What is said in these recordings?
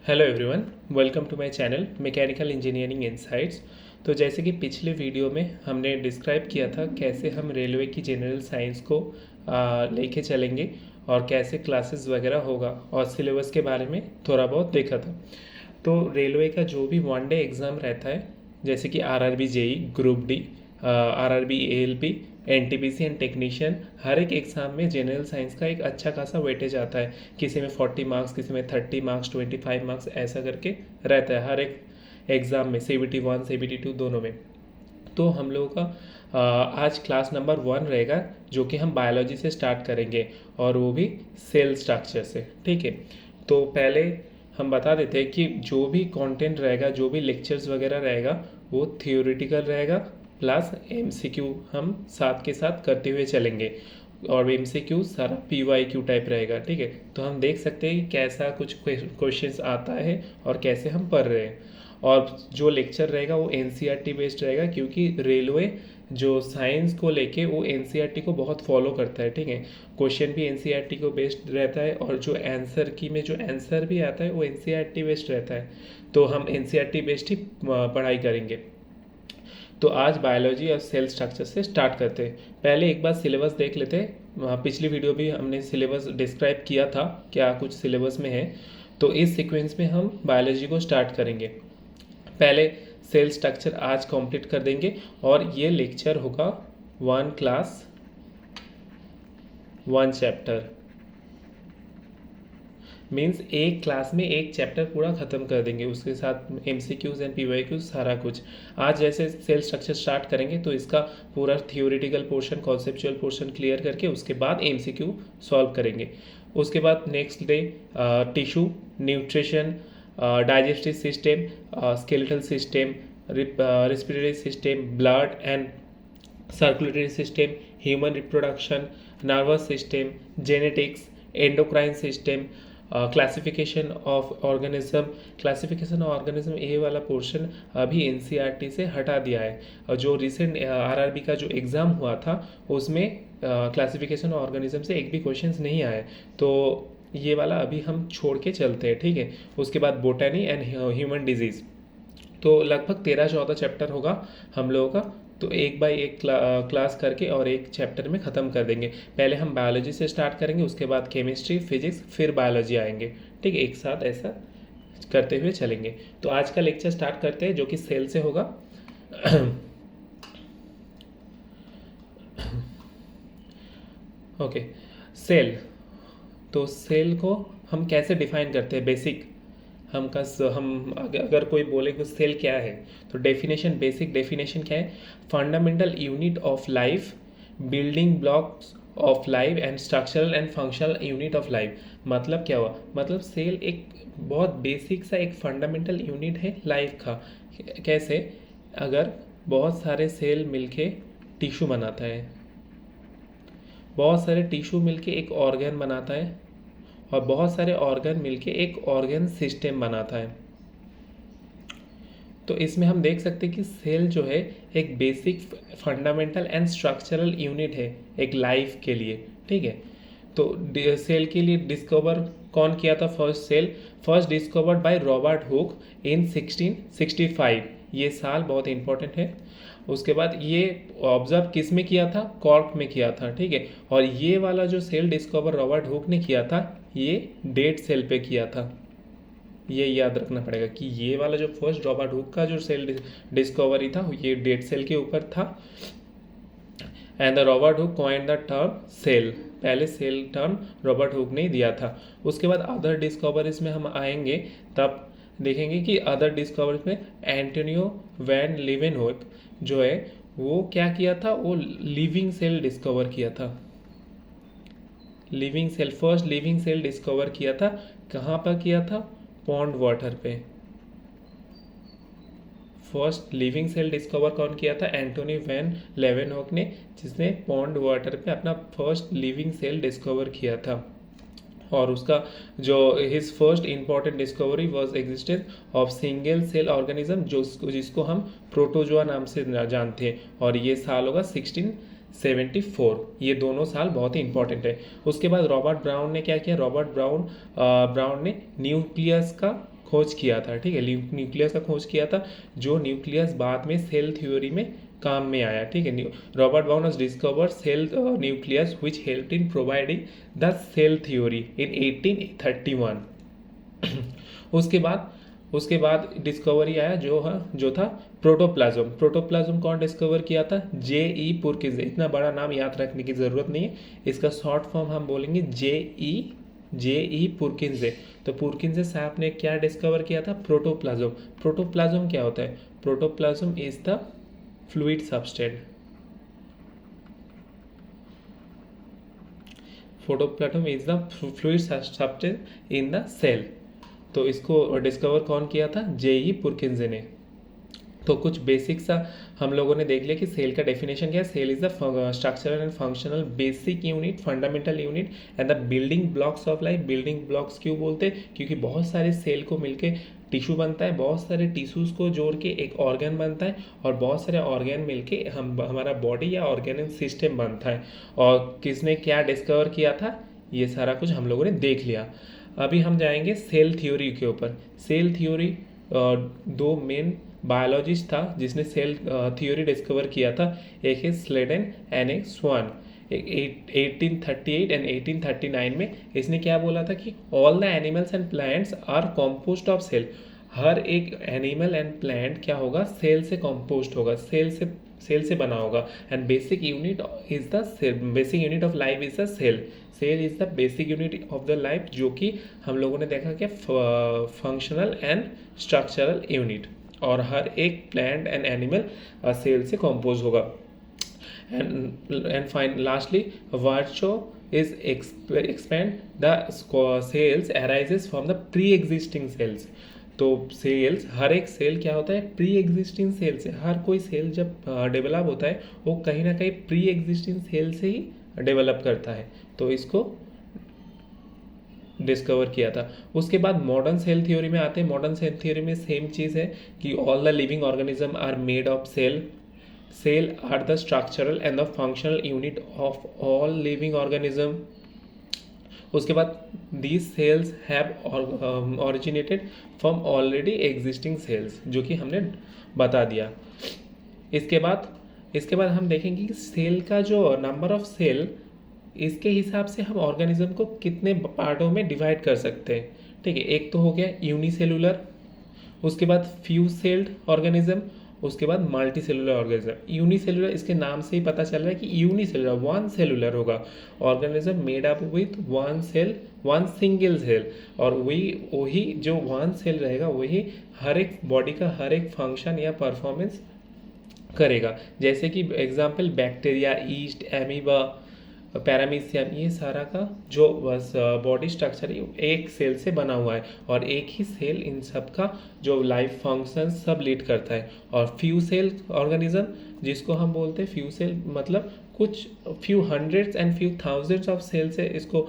Hello everyone, welcome to my channel mechanical engineering insights. तो जैसे कि पिछले वीडियो में हमने डिस्क्राइब किया था कैसे हम रेलवे की जनरल साइंस को लेके चलेंगे और कैसे क्लासेस वगैरह होगा और सिलेबस के बारे में थोड़ा बहुत देखा था। तो रेलवे का जो भी वन डे एग्ज़ाम रहता है, जैसे कि RRB JE, group D, RRB ALP, NTPC and technician, हर एक एग्ज़ाम में जनरल साइंस का एक अच्छा खासा वेटेज आता है। किसी में 40 मार्क्स, किसी में 30 मार्क्स, 25 मार्क्स, ऐसा करके रहता है हर एक एग्ज़ाम में, CBT 1 CBT 2 दोनों में। तो हम लोगों का आज क्लास नंबर 1 रहेगा, जो कि हम बायोलॉजी से स्टार्ट करेंगे और वो भी सेल स्ट्रक्चर से। ठीक है, तो पहले हम बता देते हैं कि जो भी कंटेंट रहेगा, जो भी लेक्चर्स वगैरह रहेगा, वो थियोरिटिकल रहेगा प्लस MCQ हम साथ के साथ करते हुए चलेंगे। और MCQ सारा PYQ टाइप रहेगा। ठीक है, तो हम देख सकते हैं कि कैसा कुछ क्वेश्चंस आता है और कैसे हम पढ़ रहे हैं। और जो लेक्चर रहेगा वो NCERT बेस्ड रहेगा, क्योंकि रेलवे जो साइंस को लेके वो NCERT को बहुत फॉलो करता है। ठीक है, क्वेश्चन भी NCERT को बेस्ड रहता है और जो आंसर की में जो आंसर भी आता है वो NCERT बेस्ड रहता है। तो हम NCERT बेस्ड ही पढ़ाई करेंगे। तो आज बायोलॉजी और सेल स्ट्रक्चर से स्टार्ट करते हैं। पहले एक बार सिलेबस देख लेते हैं। पिछली वीडियो भी हमने सिलेबस डिस्क्राइब किया था, क्या कुछ सिलेबस में है। तो इस सीक्वेंस में हम बायोलॉजी को स्टार्ट करेंगे। पहले सेल स्ट्रक्चर आज कंप्लीट कर देंगे और ये लेक्चर होगा 1 क्लास 1 चैप्टर, मीन्स एक क्लास में एक चैप्टर पूरा ख़त्म कर देंगे, उसके साथ MCQs एंड PYQs सारा कुछ। आज जैसे सेल स्ट्रक्चर स्टार्ट करेंगे तो इसका पूरा theoretical portion, conceptual portion clear करके उसके बाद MCQ सॉल्व करेंगे। उसके बाद next day tissue, nutrition, digestive system, skeletal system, respiratory system, blood and circulatory system, human reproduction, nervous system, genetics, endocrine system, classification of organism. Classification of organism ये वाला portion अभी NCERT से हटा दिया है। और जो रिसेंट RRB का जो एग्ज़ाम हुआ था उसमें क्लासिफिकेशन ऑफ ऑर्गेनिज्म से एक भी क्वेश्चंस नहीं आए, तो ये वाला अभी हम छोड़ के चलते हैं। ठीक है, उसके बाद बोटनी एंड ह्यूमन डिजीज़। तो लगभग 13-14 चैप्टर होगा हम लोगों का। तो एक बाय एक क्लास करके और एक चैप्टर में ख़त्म कर देंगे। पहले हम बायोलॉजी से स्टार्ट करेंगे, उसके बाद केमिस्ट्री, फिजिक्स, फिर बायोलॉजी आएंगे। ठीक है, एक साथ ऐसा करते हुए चलेंगे। तो आज का लेक्चर स्टार्ट करते हैं, जो कि सेल से होगा। Okay, cell. तो सेल को हम कैसे डिफाइन करते हैं? बेसिक हम अगर कोई बोले कि सेल क्या है, तो डेफिनेशन, बेसिक डेफिनेशन क्या है? Fundamental unit of life, building blocks of life and structural and functional unit of life. मतलब क्या हुआ? मतलब सेल एक बहुत बेसिक सा एक फंडामेंटल यूनिट है लाइफ का। कैसे? अगर बहुत सारे सेल मिलके टिश्यू बनाता है, बहुत सारे टिश्यू मिलके एक ऑर्गन बनाता है, और बहुत सारे ऑर्गन मिलके एक ऑर्गन सिस्टम बनाता है। तो इसमें हम देख सकते हैं कि सेल जो है एक basic fundamental and structural unit है एक लाइफ के लिए। ठीक है, तो सेल के लिए डिस्कवर कौन किया था? First discovered by Robert Hooke in 1665। ये साल बहुत इंपॉर्टेंट है। उसके बाद ये ऑब्जर्व किस में किया था? कॉर्क में किया था। ठीक है, और ये वाला जो सेल डिस्कवर रॉबर्ट हुक ने किया था, ये डेड सेल पे किया था। ये याद रखना पड़ेगा कि ये वाला जो फर्स्ट रॉबर्ट हुक का जो सेल डिस्कवरी था, ये डेड सेल के ऊपर था। And the Robert Hooke coined the term cell. पहले सेल टर्म रॉबर्ट हुक ने दिया था। उसके बाद अदर डिस्कवरीज में हम आएंगे, तब देखेंगे कि अदर डिस्कवरीज में एंटोनियो वैन लीवेनहोक जो है वो क्या किया था? वो लिविंग सेल डिस्कवर किया था। Living cell, first living cell discover किया था। कहाँ पर किया था? पॉन्ड वाटर पे। फर्स्ट लिविंग सेल डिस्कवर कौन किया था? एंटोनी वैन लेवेनहॉक ने, जिसने पॉन्ड वाटर पे अपना फर्स्ट लिविंग सेल डिस्कवर किया था। और उसका जो his first important discovery was existence of single cell organism, जिसको हम प्रोटोजोआ नाम से जानते हैं। और ये साल होगा 1674। ये दोनों साल बहुत ही इंपॉर्टेंट है। उसके बाद रॉबर्ट ब्राउन ने क्या किया? रॉबर्ट ब्राउन ने न्यूक्लियस का खोज किया था, ठीक है, न्यूक्लियस का खोज किया था, जो न्यूक्लियस बाद में सेल थ्योरी में काम में आया, ठीक है। Robert born has discovered cell nucleus which helped in providing the cell theory in 1831 उसके बाद डिस्कवरी आया जो था प्रोटोप्लाज्म कौन डिस्कवर किया था? J.E. पुरकिंजे। इतना बड़ा नाम याद रखने की ज़रूरत नहीं है, इसका शॉर्ट फॉर्म हम बोलेंगे J.E. पुरकिंजे। तो पुरकिंजे साहब ने क्या डिस्कवर किया था? प्रोटोप्लाज्म क्या होता है? Protoplasm is the fluid substance. Protoplasm is the fluid substance in the cell. तो इसको डिस्कवर कौन किया था? J.E. पुरकिंजे ने। तो कुछ बेसिक सा हम लोगों ने देख लिया कि सेल का डेफिनेशन क्या है। Cell is the structural and functional basic unit, fundamental unit and the building blocks of life. Building blocks क्यों बोलते हैं? क्योंकि बहुत सारे सेल को मिलके टिश्यू बनता है, बहुत सारे टिश्यूज को जोड़ के एक ऑर्गन बनता है, और बहुत सारे ऑर्गन मिलके हमारा बॉडी या ऑर्गेनिक सिस्टम बनता है। और किसने क्या डिस्कवर किया था, ये सारा कुछ हम लोगों ने देख लिया। अभी हम जाएंगे सेल थ्योरी के ऊपर। सेल थ्योरी दो मेन बायोलॉजिस्ट था जिसने सेल थ्योरी डिस्कवर किया था, एक है स्लेडन एंड एक स्वान। 1838 एंड 1839 में इसने क्या बोला था कि all the animals and plants are compost of cell. हर एक एनिमल एंड प्लांट क्या होगा? सेल से कॉम्पोस्ट होगा, सेल से बना होगा। And basic unit is the cell, basic unit of life is the cell. Cell is the basic unit of the life, जो कि हम लोगों ने देखा कि फंक्शनल एंड स्ट्रक्चरल यूनिट, और हर एक प्लांट एंड एनिमल सेल से कॉम्पोज होगा। And lastly वर्चो is expand the cells arises from the pre-existing cells। तो सेल्स, हर एक सेल क्या होता है? प्री एग्जिस्टिंग सेल से। हर कोई सेल जब डेवलप होता है वो कहीं ना कहीं प्री एग्जिस्टिंग सेल से ही डेवलप करता है। तो इसको डिस्कवर किया था। उसके बाद मॉडर्न सेल थ्योरी में आते हैं। मॉडर्न सेल थ्योरी में सेम चीज़ है कि all the living organism are made of cell. Cell are the structural and the functional unit of all living organism. उसके बाद these cells have originated from already existing cells, जो कि हमने बता दिया। इसके बाद हम देखेंगे कि सेल का जो नंबर ऑफ सेल, इसके हिसाब से हम ऑर्गेनिज्म को कितने पार्टों में डिवाइड कर सकते हैं, ठीक है। एक तो हो गया यूनिसेलुलर, उसके बाद फ्यू सेल्ड ऑर्गेनिज्म, उसके बाद मल्टी सेलुलर ऑर्गेनिज्म। यूनिसेलुलर, इसके नाम से ही पता चल रहा है कि यूनिसेलुलर, वन सेलुलर होगा organism made up with one cell, one single cell. और वही जो वन सेल रहेगा वही हर एक बॉडी का हर एक फंक्शन या परफॉर्मेंस करेगा। जैसे कि example bacteria, east, amoeba, paramecium, ये सारा का जो बॉडी स्ट्रक्चर एक सेल से बना हुआ है, और एक ही सेल इन सब का जो लाइफ फंक्शन सब लीड करता है। और फ्यू सेल ऑर्गेनिज्म, जिसको हम बोलते हैं फ्यू सेल, मतलब कुछ few hundreds and few thousands of cell से इसको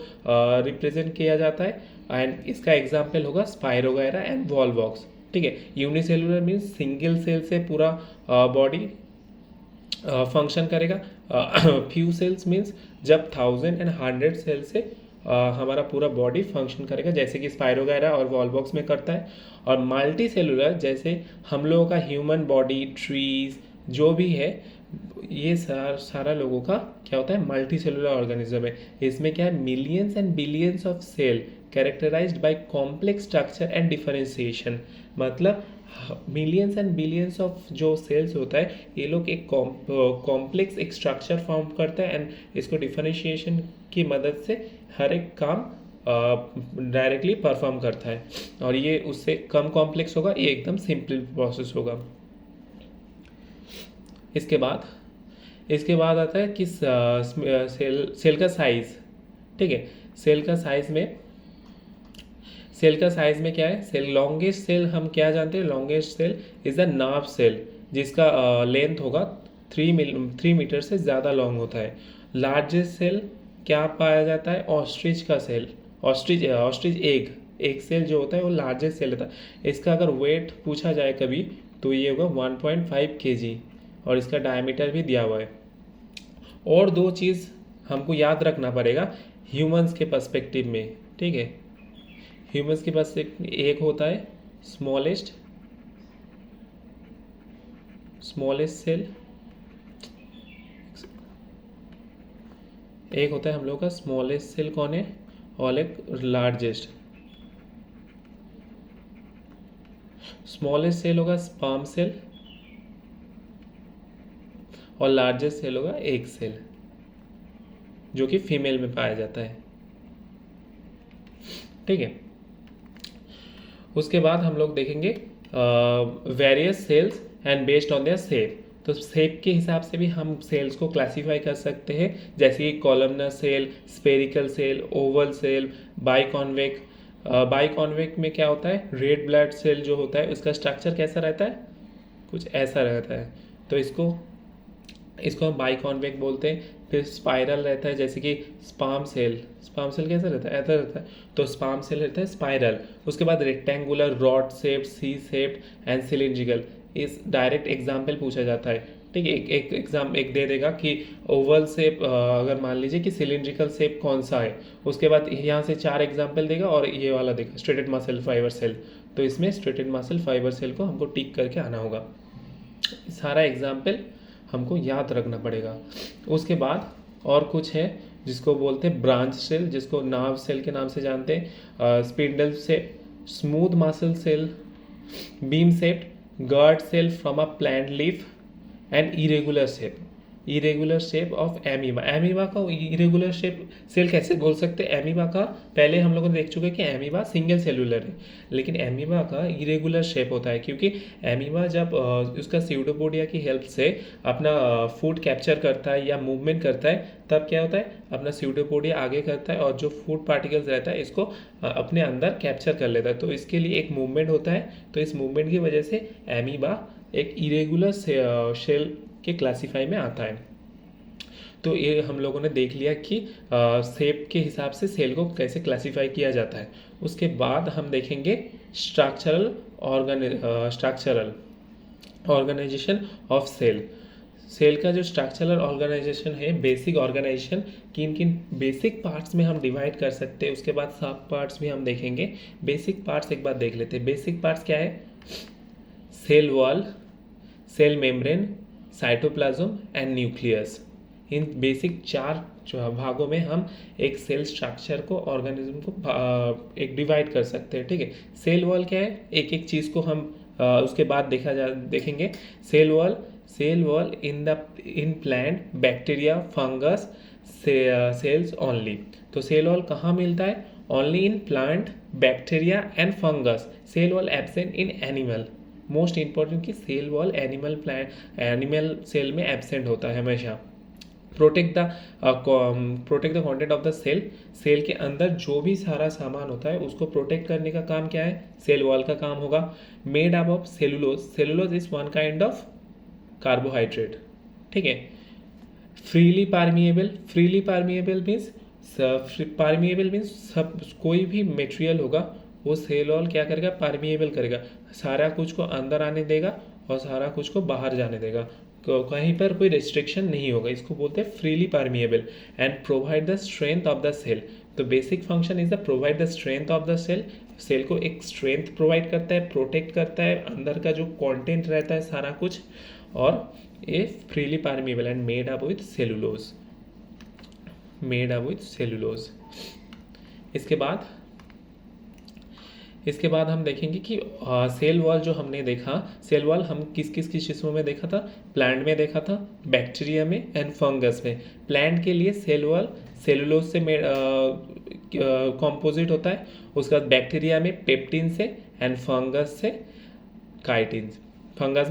रिप्रेजेंट किया जाता है। एंड इसका एग्जाम्पल होगा स्पाइरोगायरा एंड वॉलवॉक्स, ठीक है। यूनिसेलुलर मीन्स सिंगल सेल से पूरा बॉडी फंक्शन करेगा। फ्यू सेल्स मीन्स जब 1000 एंड 100 सेल से हमारा पूरा बॉडी फंक्शन करेगा, जैसे कि स्पाइरोगायरा और वॉलवॉक्स में करता है। और मल्टी सेलुलर, जैसे हम लोगों का ह्यूमन बॉडी, ट्रीज, जो भी है, ये सारा लोगों का क्या होता है? मल्टी सेलुलर ऑर्गेनिज्म है। इसमें क्या है? Millions and billions of cell characterised by complex structure and differentiation. मतलब मिलियंस एंड बिलियंस ऑफ जो सेल्स होता है, ये लोग एक कॉम्प्लेक्स एक स्ट्रक्चर फॉर्म करते हैं, एंड इसको डिफरेंशिएशन की मदद से हर एक काम डायरेक्टली परफॉर्म करता है। और ये उससे कम कॉम्प्लेक्स होगा, ये एकदम सिंपल प्रोसेस होगा। इसके बाद आता है कि सेल का साइज, ठीक है। सेल का साइज में क्या है? सेल लॉन्गेस्ट सेल हम क्या जानते हैं? Longest cell is the nerve cell, जिसका लेंथ होगा 3 मीटर से ज़्यादा लॉन्ग होता है। लार्जेस्ट सेल क्या पाया जाता है? ऑस्ट्रिच का सेल, ऑस्ट्रिच एग सेल जो होता है वो लार्जेस्ट सेल होता है। इसका अगर वेट पूछा जाए कभी तो ये होगा 1.5 kg, और इसका डायमीटर भी दिया हुआ है। और दो चीज़ हमको याद रखना पड़ेगा ह्यूमंस के पर्सपेक्टिव में, ठीक है। ह्यूमंस के पास एक होता है स्मॉलेस्ट सेल, एक होता है हम लोग का स्मॉलेस्ट सेल कौन है, और एक लार्जेस्ट। स्मॉलेस्ट सेल होगा स्पर्म सेल और लार्जेस्ट सेल होगा एग सेल, जो कि फीमेल में पाया जाता है। ठीक है, उसके बाद हम लोग देखेंगे various cells and based on their shape. तो शेप के हिसाब से भी हम सेल्स को क्लासीफाई कर सकते हैं, जैसे कि columnar cell, spherical cell, oval cell, biconvex. Biconvex में क्या होता है, रेड ब्लड सेल जो होता है उसका स्ट्रक्चर कैसा रहता है, कुछ ऐसा रहता है, तो इसको हम बाइकॉन्वेक बोलते हैं। फिर स्पाइरल रहता है, जैसे कि स्पार्म सेल कैसा रहता है, ऐसा रहता है, तो स्पार्म सेल रहता है स्पाइरल। उसके बाद rectangular, rod shape, C shape and cylindrical. इस डायरेक्ट एग्जाम्पल पूछा जाता है। ठीक है, एक दे देगा कि ओवल शेप, अगर मान लीजिए कि सिलिंड्रिकल शेप कौन सा है, उसके बाद यहाँ से 4 एग्जाम्पल देगा और ये वाला देगा स्ट्रेटेड मसल फाइबर सेल। तो इसमें स्ट्रेटेड मसल फाइबर सेल को हमको टिक करके आना होगा। सारा एग्जाम्पल हमको याद रखना पड़ेगा। उसके बाद और कुछ है जिसको बोलते हैं ब्रांच सेल, जिसको नार्व सेल के नाम से जानते हैं। स्पिंडल से, smooth muscle cell, bean shaped, guard cell from a plant leaf and irregular shape of amoeba. Amoeba का इरेगुलर शेप सेल कैसे बोल सकते हैं, एमीबा का पहले हम लोगों ने देख चुके हैं कि एमीबा सिंगल सेलुलर है, लेकिन एमीबा का इरेगुलर शेप होता है, क्योंकि एमीबा जब उसका स्यूडोपोडिया की हेल्प से अपना फूड कैप्चर करता है या मूवमेंट करता है, तब क्या होता है, अपना स्यूडोपोडिया आगे करता है और जो फूड पार्टिकल्स रहता है इसको अपने अंदर कैप्चर कर लेता है। तो इसके लिए एक मूवमेंट होता है, तो इस मूवमेंट की वजह से एमीबा एक इरेगुलर शेल के क्लासीफाई में आता है। तो ये हम लोगों ने देख लिया कि शेप के हिसाब से सेल को कैसे क्लासीफाई किया जाता है। उसके बाद हम देखेंगे structural organisation of cell. Cell का जो स्ट्रक्चरल ऑर्गेनाइजेशन है, बेसिक ऑर्गेनाइजेशन, किन बेसिक पार्ट्स में हम डिवाइड कर सकते हैं, उसके बाद सब पार्ट्स भी हम देखेंगे। बेसिक पार्ट्स एक बार देख लेते हैं। बेसिक पार्ट्स क्या है, cell wall, cell membrane, cytoplasm and nucleus. इन बेसिक 4 भागों में हम एक सेल स्ट्रक्चर को, ऑर्गेनिज्म को एक डिवाइड कर सकते हैं। ठीक है, सेल वॉल क्या है, एक चीज़ को हम उसके बाद देखेंगे। Cell wall in plant, bacteria, fungus cells only. तो सेल वॉल कहाँ मिलता है, only in plant, bacteria and fungus. Cell wall absent in animal. Most important कि सेल वॉल एनिमल सेल में एब्सेंट होता है हमेशा। Protect the content of the cell. Cell के अंदर जो भी सारा सामान होता है उसको प्रोटेक्ट करने का काम क्या है, सेल वॉल का काम होगा। Made up of cellulose. Cellulose is one kind of carbohydrate. ठीक है, फ्रीली पार्मिएबल मीन्स सब कोई भी मटेरियल होगा वो सेल वॉल क्या करेगा, परमिएबल करेगा, सारा कुछ को अंदर आने देगा और सारा कुछ को बाहर जाने देगा, कहीं पर कोई रिस्ट्रिक्शन नहीं होगा। इसको बोलते हैं freely permeable. And provide the strength of the cell. तो basic function is the provide the strength of the cell. Cell को एक स्ट्रेंथ प्रोवाइड करता है, प्रोटेक्ट करता है, अंदर का जो कंटेंट रहता है सारा कुछ, और ये freely permeable and made up with cellulose. इसके बाद हम देखेंगे कि सेल वॉल जो हमने देखा, सेल वॉल हम किस चीज़ों में देखा था, प्लांट में देखा था, बैक्टीरिया में एंड फंगस में। प्लांट के लिए सेल वॉल सेलुलोज से कॉम्पोजिट होता है, उसके बाद बैक्टीरिया में पेप्टिन से एंड फंगस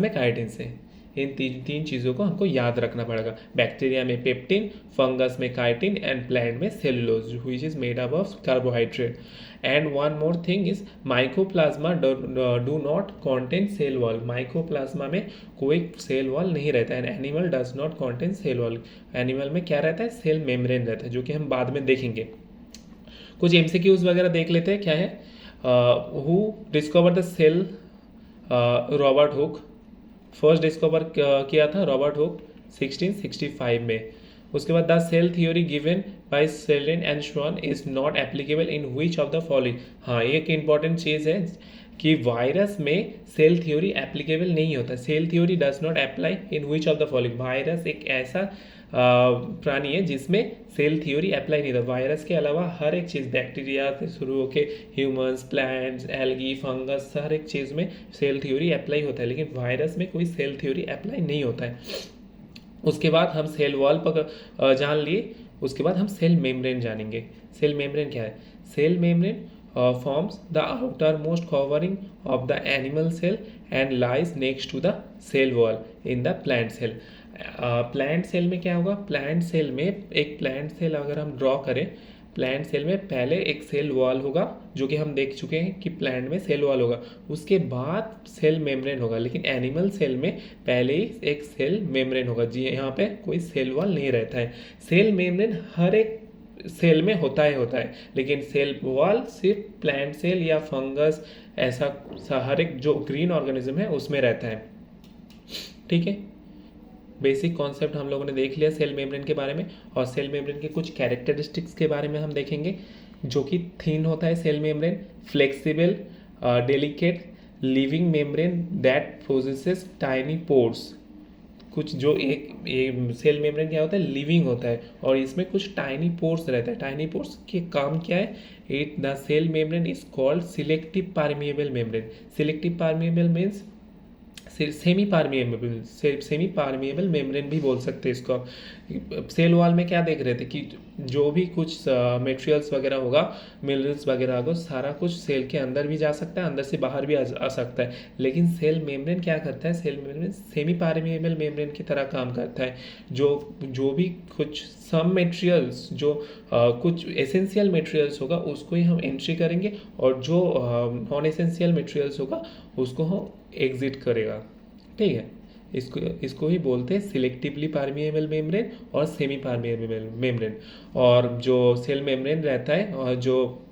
में काइटिन से। इन तीन चीज़ों को हमको याद रखना पड़ेगा। बैक्टीरिया में पेप्टिन, फंगस में काइटिन एंड प्लांट में cellulose which is made up of carbohydrate. And one more thing is mycoplasma do not contain cell wall. Mycoplasma में कोई सेल वॉल नहीं रहता है। Animal does not contain cell wall. Animal में क्या रहता है, सेल मेम्ब्रेन रहता है, जो कि हम बाद में देखेंगे। कुछ MCQs वगैरह देख लेते हैं। क्या है, who discover the cell, Robert Hooke. First discover किया था रॉबर्ट हुक 1665 में। उसके बाद the cell theory given by Schleiden and Schwann is not applicable in which of the following. हाँ, एक इंपॉर्टेंट चीज़ है कि वायरस में सेल थ्योरी एप्लीकेबल नहीं होता। Cell theory does not apply in which of the following. Virus एक ऐसा प्राणी है जिसमें सेल थ्योरी अप्लाई नहीं होता। वायरस के अलावा हर एक चीज़, बैक्टीरिया से शुरू होके ह्यूमंस, प्लांट्स, एल्गी, फंगस, हर एक चीज़ में सेल थ्योरी अप्लाई होता है, लेकिन वायरस में कोई सेल थ्योरी अप्लाई नहीं होता है। उसके बाद हम सेल वॉल पर जान लिए, उसके बाद हम सेल मेम्ब्रेन जानेंगे। सेल मेम्ब्रेन क्या है? Cell membrane forms the outermost covering of the animal cell and lies next to the cell wall in the plant cell। Plant cell में क्या होगा? प्लांट सेल में एक प्लांट सेल अगर हम ड्रॉ करें, प्लांट सेल में पहले एक सेल वॉल होगा, जो कि हम देख चुके हैं कि प्लांट में सेल वॉल होगा, उसके बाद सेल मेम्ब्रेन होगा। लेकिन एनिमल सेल में पहले ही एक सेल मेम्ब्रेन होगा। जी, यहाँ पे कोई सेल वॉल नहीं रहता है। सेल मेम्ब्रेन हर एक सेल में होता है, लेकिन सेल वॉल सिर्फ प्लांट सेल या फंगस, ऐसा हर एक जो ग्रीन ऑर्गेनिज्म है उसमें रहता है। ठीक है, बेसिक कॉन्सेप्ट हम लोगों ने देख लिया सेल मेम्ब्रेन के बारे में, और सेल मेम्ब्रेन के कुछ कैरेक्टरिस्टिक्स के बारे में हम देखेंगे, जो कि थिन होता है cell membrane, flexible, delicate, living membrane that possesses tiny pores. कुछ जो एक सेल मेम्ब्रेन क्या होता है? लिविंग होता है, और इसमें कुछ टाइनी पोर्स रहता है। टाइनी पोर्स के काम क्या है? It the cell membrane is called selective permeable membrane. Selective permeable means semi permeable membrane भी बोल सकते हैं इसको। सेल वॉल में क्या देख रहे थे कि जो भी कुछ मटेरियल्स वगैरह होगा, मिनरल्स वगैरह होगा, सारा कुछ सेल के अंदर भी जा सकता है, अंदर से बाहर भी आ सकता है। लेकिन सेल मेम्ब्रेन क्या करता है? Cell membrane semi permeable membrane की तरह काम करता है। जो भी कुछ सम मटेरियल्स, जो कुछ एसेंशियल मटेरियल्स होगा उसको ही हम एंट्री करेंगे, और जो नॉन एसेंशियल मटेरियल्स होगा उसको हम एग्जिट करेगा। ठीक है, इसको ही बोलते हैं सिलेक्टिवली परमिएबल मेम्ब्रेन और सेमी परमिएबल मेम्ब्रेन। और जो सेल मेम्ब्रेन रहता है, और जो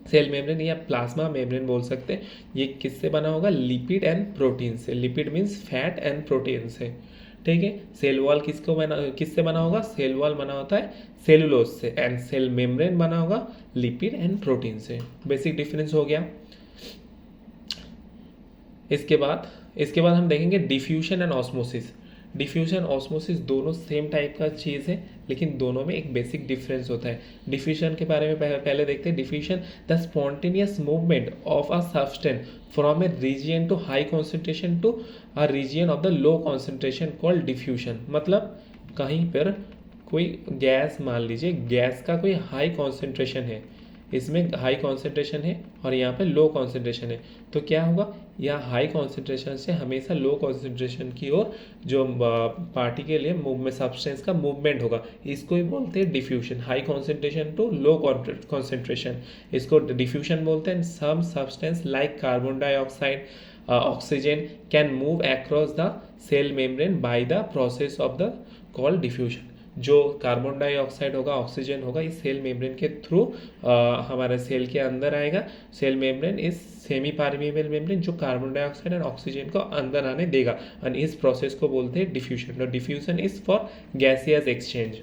सेल मेम्ब्रेन या प्लाज्मा मेम्ब्रेन बोल सकते हैं, ये किससे बना होगा? लिपिड एंड प्रोटीन से। Lipid means fat and protein से। ठीक है, सेल वॉल किससे बना होगा? सेल वॉल बना होता है सेलुलोज से, एंड सेल मेम्ब्रेन बना होगा लिपिड एंड प्रोटीन से। बेसिक डिफरेंस हो गया। इसके बाद हम देखेंगे diffusion and osmosis. Diffusion osmosis दोनों सेम टाइप का चीज़ है, लेकिन दोनों में एक बेसिक डिफरेंस होता है। डिफ्यूजन के बारे में पहले देखते हैं। Diffusion the spontaneous movement of a substance from a region to high concentration to a region of the low concentration called diffusion. मतलब कहीं पर कोई गैस, मान लीजिए गैस का कोई हाई कॉन्सेंट्रेशन है, इसमें हाई कॉन्सेंट्रेशन है और यहाँ पे लो कॉन्सेंट्रेशन है, तो क्या होगा? यह हाई कॉन्सेंट्रेशन से हमेशा लो कॉन्सेंट्रेशन की ओर जो पार्टिकल है, मूवमेंट, सब्सटेंस का मूवमेंट होगा, इसको ही बोलते हैं diffusion. High concentration to low concentration, इसको डिफ्यूजन बोलते हैं। Some substance like carbon dioxide, oxygen can move across the cell membrane by the process of the called diffusion. जो कार्बन डाइऑक्साइड होगा, ऑक्सीजन होगा, इस सेल मेम्ब्रेन के through हमारे cell के अंदर आएगा। Cell membrane is semi permeable membrane, जो कार्बन डाइऑक्साइड और ऑक्सीजन को अंदर आने देगा, और इस प्रोसेस को बोलते हैं diffusion. Diffusion is for gaseous exchange.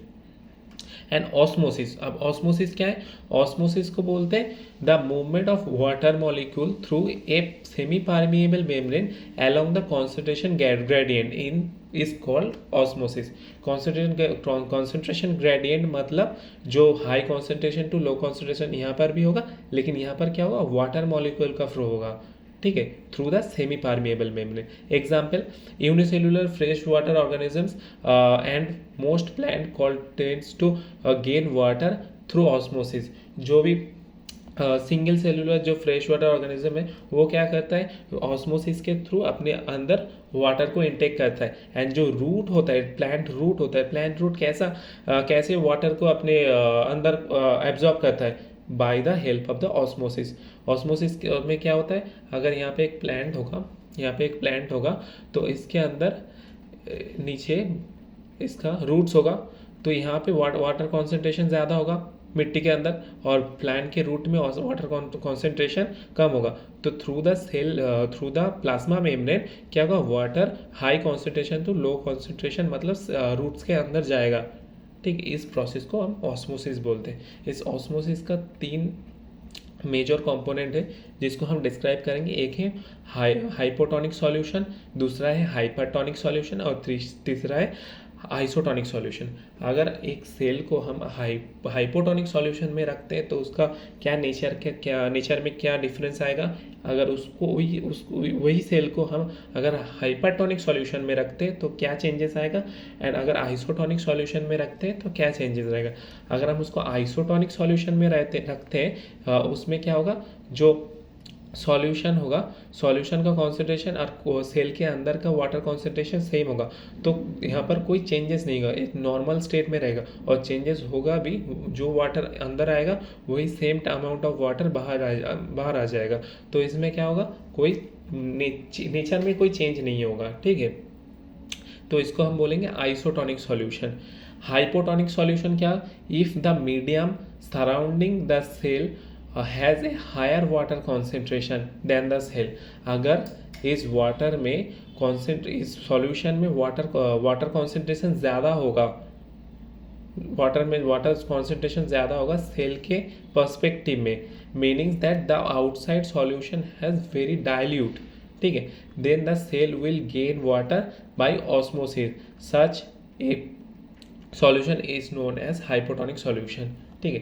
And osmosis, अब ऑस्मोसिस क्या है? ऑस्मोसिस को बोलते हैं the movement of water molecule through a semi permeable membrane along the concentration gradient in is called osmosis. Concentration gradient मतलब जो high concentration to low concentration यहाँ पर भी होगा, लेकिन यहाँ पर क्या होगा? वाटर मॉलिक्यूल का फ्लो होगा। ठीक है, through the semi permeable membrane. Example, unicellular fresh water organisms and most plant tends to gain water through osmosis. जो भी सिंगल सेलुलर जो फ्रेश वाटर ऑर्गेनिज्म है, वो क्या करता है? ऑस्मोसिस के थ्रू अपने अंदर वाटर को इनटेक करता है। एंड जो रूट होता है, प्लांट रूट होता है, प्लांट रूट कैसे वाटर को अपने अंदर एब्जॉर्ब करता है? By the help of the osmosis. Osmosis में क्या होता है? अगर यहाँ पे एक प्लांट होगा, तो इसके अंदर नीचे इसका रूट्स होगा, तो यहाँ पे वाटर कॉन्सेंट्रेशन ज़्यादा होगा मिट्टी के अंदर, और प्लांट के रूट में वाटर कॉन्सेंट्रेशन कम होगा। तो थ्रू द प्लाज्मा मेम्ब्रेन क्या होगा? Water high concentration to low concentration, मतलब रूट्स के अंदर जाएगा। ठीक है। इस प्रोसेस को हम ऑस्मोसिस बोलते हैं। इस ऑस्मोसिस का 3 मेजर कंपोनेंट है जिसको हम डिस्क्राइब करेंगे। एक है हाइपोटोनिक सॉल्यूशन, दूसरा है हाइपरटोनिक सॉल्यूशन और तीसरा है आइसोटोनिक सॉल्यूशन। अगर एक सेल को हम हाइपोटोनिक सॉल्यूशन में रखते हैं तो उसका क्या नेचर में क्या डिफरेंस आएगा। अगर वही सेल को हम अगर हाइपरटोनिक सॉल्यूशन में रखते हैं तो क्या चेंजेस आएगा, एंड अगर आइसोटोनिक सॉल्यूशन में रखते हैं तो क्या चेंजेस रहेगा। अगर हम उसको आइसोटोनिक सॉल्यूशन में रखते हैं उसमें क्या होगा, जो सॉल्यूशन होगा, सॉल्यूशन का कॉन्सेंट्रेशन और सेल के अंदर का वाटर कॉन्सेंट्रेशन सेम होगा, तो यहाँ पर कोई चेंजेस नहीं होगा, एक नॉर्मल स्टेट में रहेगा। और चेंजेस होगा भी, जो वाटर अंदर आएगा वही सेम अमाउंट ऑफ वाटर बाहर आ जाएगा। तो इसमें क्या होगा, कोई नेचर में कोई चेंज नहीं होगा, ठीक है। तो इसको हम बोलेंगे आइसोटोनिक सॉल्यूशन। हाइपोटोनिक सॉल्यूशन क्या, if the medium surrounding the cell has a higher water concentration then the cell. अगर इस वाटर में इस सॉल्यूशन में वाटर कॉन्सेंट्रेशन ज़्यादा होगा, वाटर कॉन्सेंट्रेशन ज़्यादा होगा सेल के पर्सपेक्टिव में, meaning that the outside solution has very dilute, ठीक है, then the cell will gain water by osmosis. Such a solution is known as hypotonic solution, ठीक है।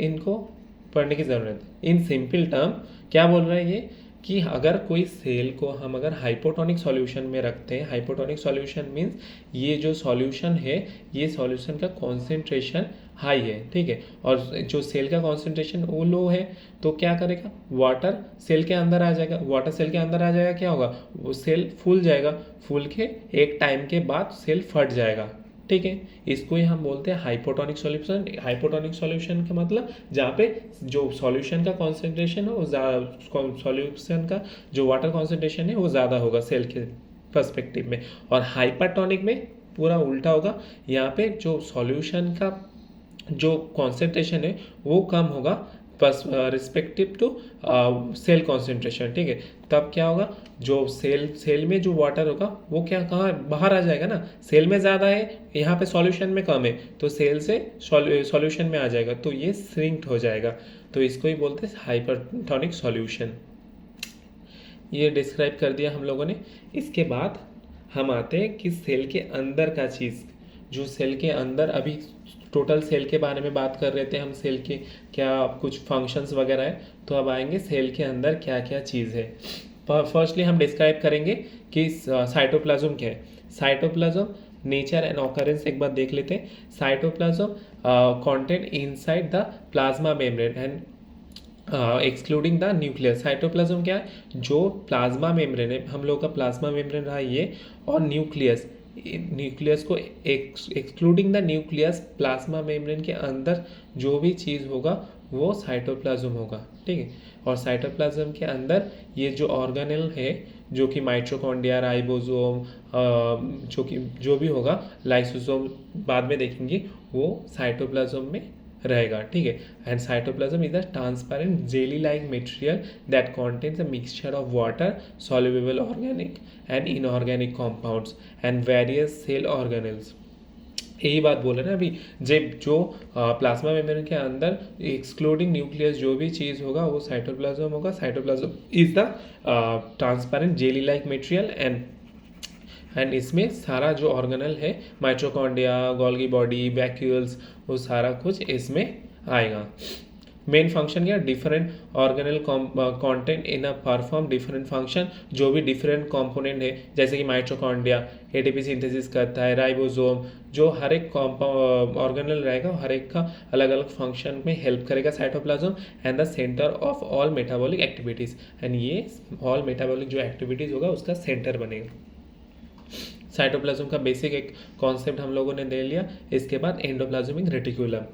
इनको पढ़ने की ज़रूरत है। इन सिंपल टर्म क्या बोल रहे हैं ये, कि अगर कोई सेल को हम अगर हाइपोटोनिक सॉल्यूशन में रखते हैं, हाइपोटोनिक सॉल्यूशन मीन्स ये जो सॉल्यूशन है, ये सॉल्यूशन का कॉन्सेंट्रेशन हाई है, ठीक है, और जो सेल का कॉन्सेंट्रेशन वो लो है, तो क्या करेगा, वाटर सेल के अंदर आ जाएगा। वाटर सेल के अंदर आ जाएगा, क्या होगा, वो सेल फूल जाएगा, फूल के एक टाइम के बाद सेल फट जाएगा, ठीक है। इसको ही हम बोलते हैं हाइपोटोनिक सॉल्यूशन। हाइपोटोनिक सॉल्यूशन का मतलब जहाँ पे जो सॉल्यूशन का कॉन्सेंट्रेशन है वो सॉल्यूशन का जो वाटर कॉन्सेंट्रेशन है वो ज़्यादा होगा सेल के पर्सपेक्टिव में। और हाइपरटोनिक में पूरा उल्टा होगा, यहाँ पे जो सॉल्यूशन का जो कॉन्सेंट्रेशन है वो कम होगा रिस्पेक्टिव टू सेल कॉन्सेंट्रेशन, ठीक है। तब क्या होगा, जो सेल में जो वाटर होगा वो क्या कहाँ बाहर आ जाएगा ना, सेल में ज़्यादा है, यहाँ पे सॉल्यूशन में कम है, तो सेल से सॉल्यूशन में आ जाएगा, तो ये श्रिंक्ड हो जाएगा। तो इसको ही बोलते हैं हाइपरटोनिक सॉल्यूशन। ये डिस्क्राइब कर दिया हम लोगों ने। इसके बाद हम आते हैं कि सेल के अंदर का चीज़, जो सेल के अंदर अभी टोटल सेल के बारे में बात कर रहे थे हम, सेल के क्या कुछ फंक्शंस वगैरह है, तो अब आएंगे सेल के अंदर क्या क्या चीज़ है। फर्स्टली हम डिस्क्राइब करेंगे कि साइटोप्लाज्म क्या है। साइटोप्लाज्म नेचर एंड ऑकरेंस एक बार देख लेते हैं। Cytoplasm content inside the plasma membrane and excluding the nucleus. Cytoplasm क्या है, जो प्लाज्मा मेम्ब्रेन है, हम लोग का प्लाज्मा मेम्ब्रेन रहा ये, और न्यूक्लियस को excluding the nucleus, plasma membrane के अंदर जो भी चीज़ होगा वो साइटोप्लाज्म होगा, ठीक है। और साइटोप्लाज्म के अंदर ये जो ऑर्गेनेल है, जो कि माइटोकॉन्ड्रिया, राइबोसोम, जो भी होगा, लाइसोसोम बाद में देखेंगे, वो साइटोप्लाज्म में रहेगा, ठीक है। And cytoplasm is a transparent jelly like material that contains a mixture of water, soluble organic and inorganic compounds and various cell organelles. यही बात बोले ना अभी, जो प्लाज्मा मेम्ब्रेन के अंदर एक्सक्लूडिंग न्यूक्लियस जो भी चीज़ होगा वो साइटोप्लाज्म होगा। Cytoplasm is the transparent jelly like material and इसमें सारा जो ऑर्गेनल है, माइटोकॉन्ड्रिया, गोल्गी बॉडी, वैक्यूल्स, वो सारा कुछ इसमें आएगा। मेन फंक्शन क्या, different organelle content in a perform different function. जो भी डिफरेंट कंपोनेंट है, जैसे कि माइटोकॉन्ड्रिया एटीपी सिंथेसिस करता है, राइबोसोम, जो हर एक ऑर्गेनल रहेगा हर एक का अलग अलग फंक्शन में हेल्प करेगा cytoplasm, and the centre of all metabolic activities, and ये ऑल मेटाबॉलिक जो एक्टिविटीज़ होगा उसका सेंटर बनेगा। साइटोप्लाज्म का बेसिक एक कॉन्सेप्ट हम लोगों ने दे लिया। इसके बाद एंडोप्लाज्मिक रेटिकुलम।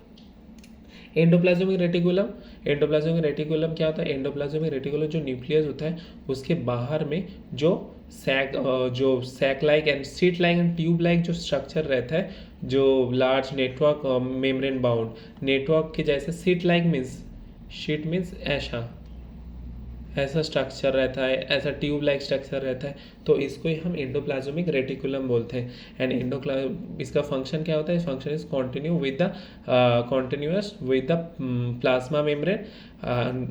एंडोप्लाज्मिक रेटिकुलम क्या होता है, एंडोप्लाज्मिक रेटिकुलम जो न्यूक्लियस होता है उसके बाहर में जो sac like and sheet like and tube like जो स्ट्रक्चर रहता है, जो large network membrane bound network के जैसे, sheet like means, sheet means ऐसा स्ट्रक्चर रहता है, ऐसा ट्यूब लाइक स्ट्रक्चर रहता है, तो इसको ही हम एंडोप्लाज्मिक रेटिकुलम बोलते हैं। एंड इसका फंक्शन क्या होता है? Function is continuous with the plasma membrane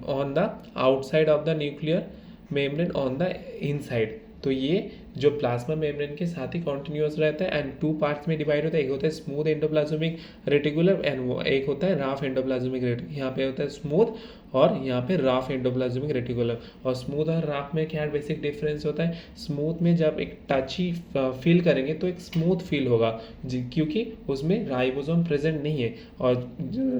on the outside of the nuclear membrane on the inside. तो ये जो प्लाज्मा मेम्ब्रेन के साथ ही कॉन्टिन्यूअस रहता है एंड टू पार्ट्स में डिवाइड होता है। एक होता है स्मूथ एंडोप्लाज्मिक रेटिकुलम एंड एक होता है राफ एंडोप्लाज्मिक रेटिकुलम। यहाँ पे होता है स्मूथ और यहाँ पे राफ एंडोप्लाज्मिक रेटिकुलम। और स्मूथ और राफ में क्या बेसिक डिफरेंस होता है? स्मूथ में जब एक टची फील करेंगे तो एक स्मूथ फील होगा क्योंकि उसमें राइबोसोम प्रेजेंट नहीं है। और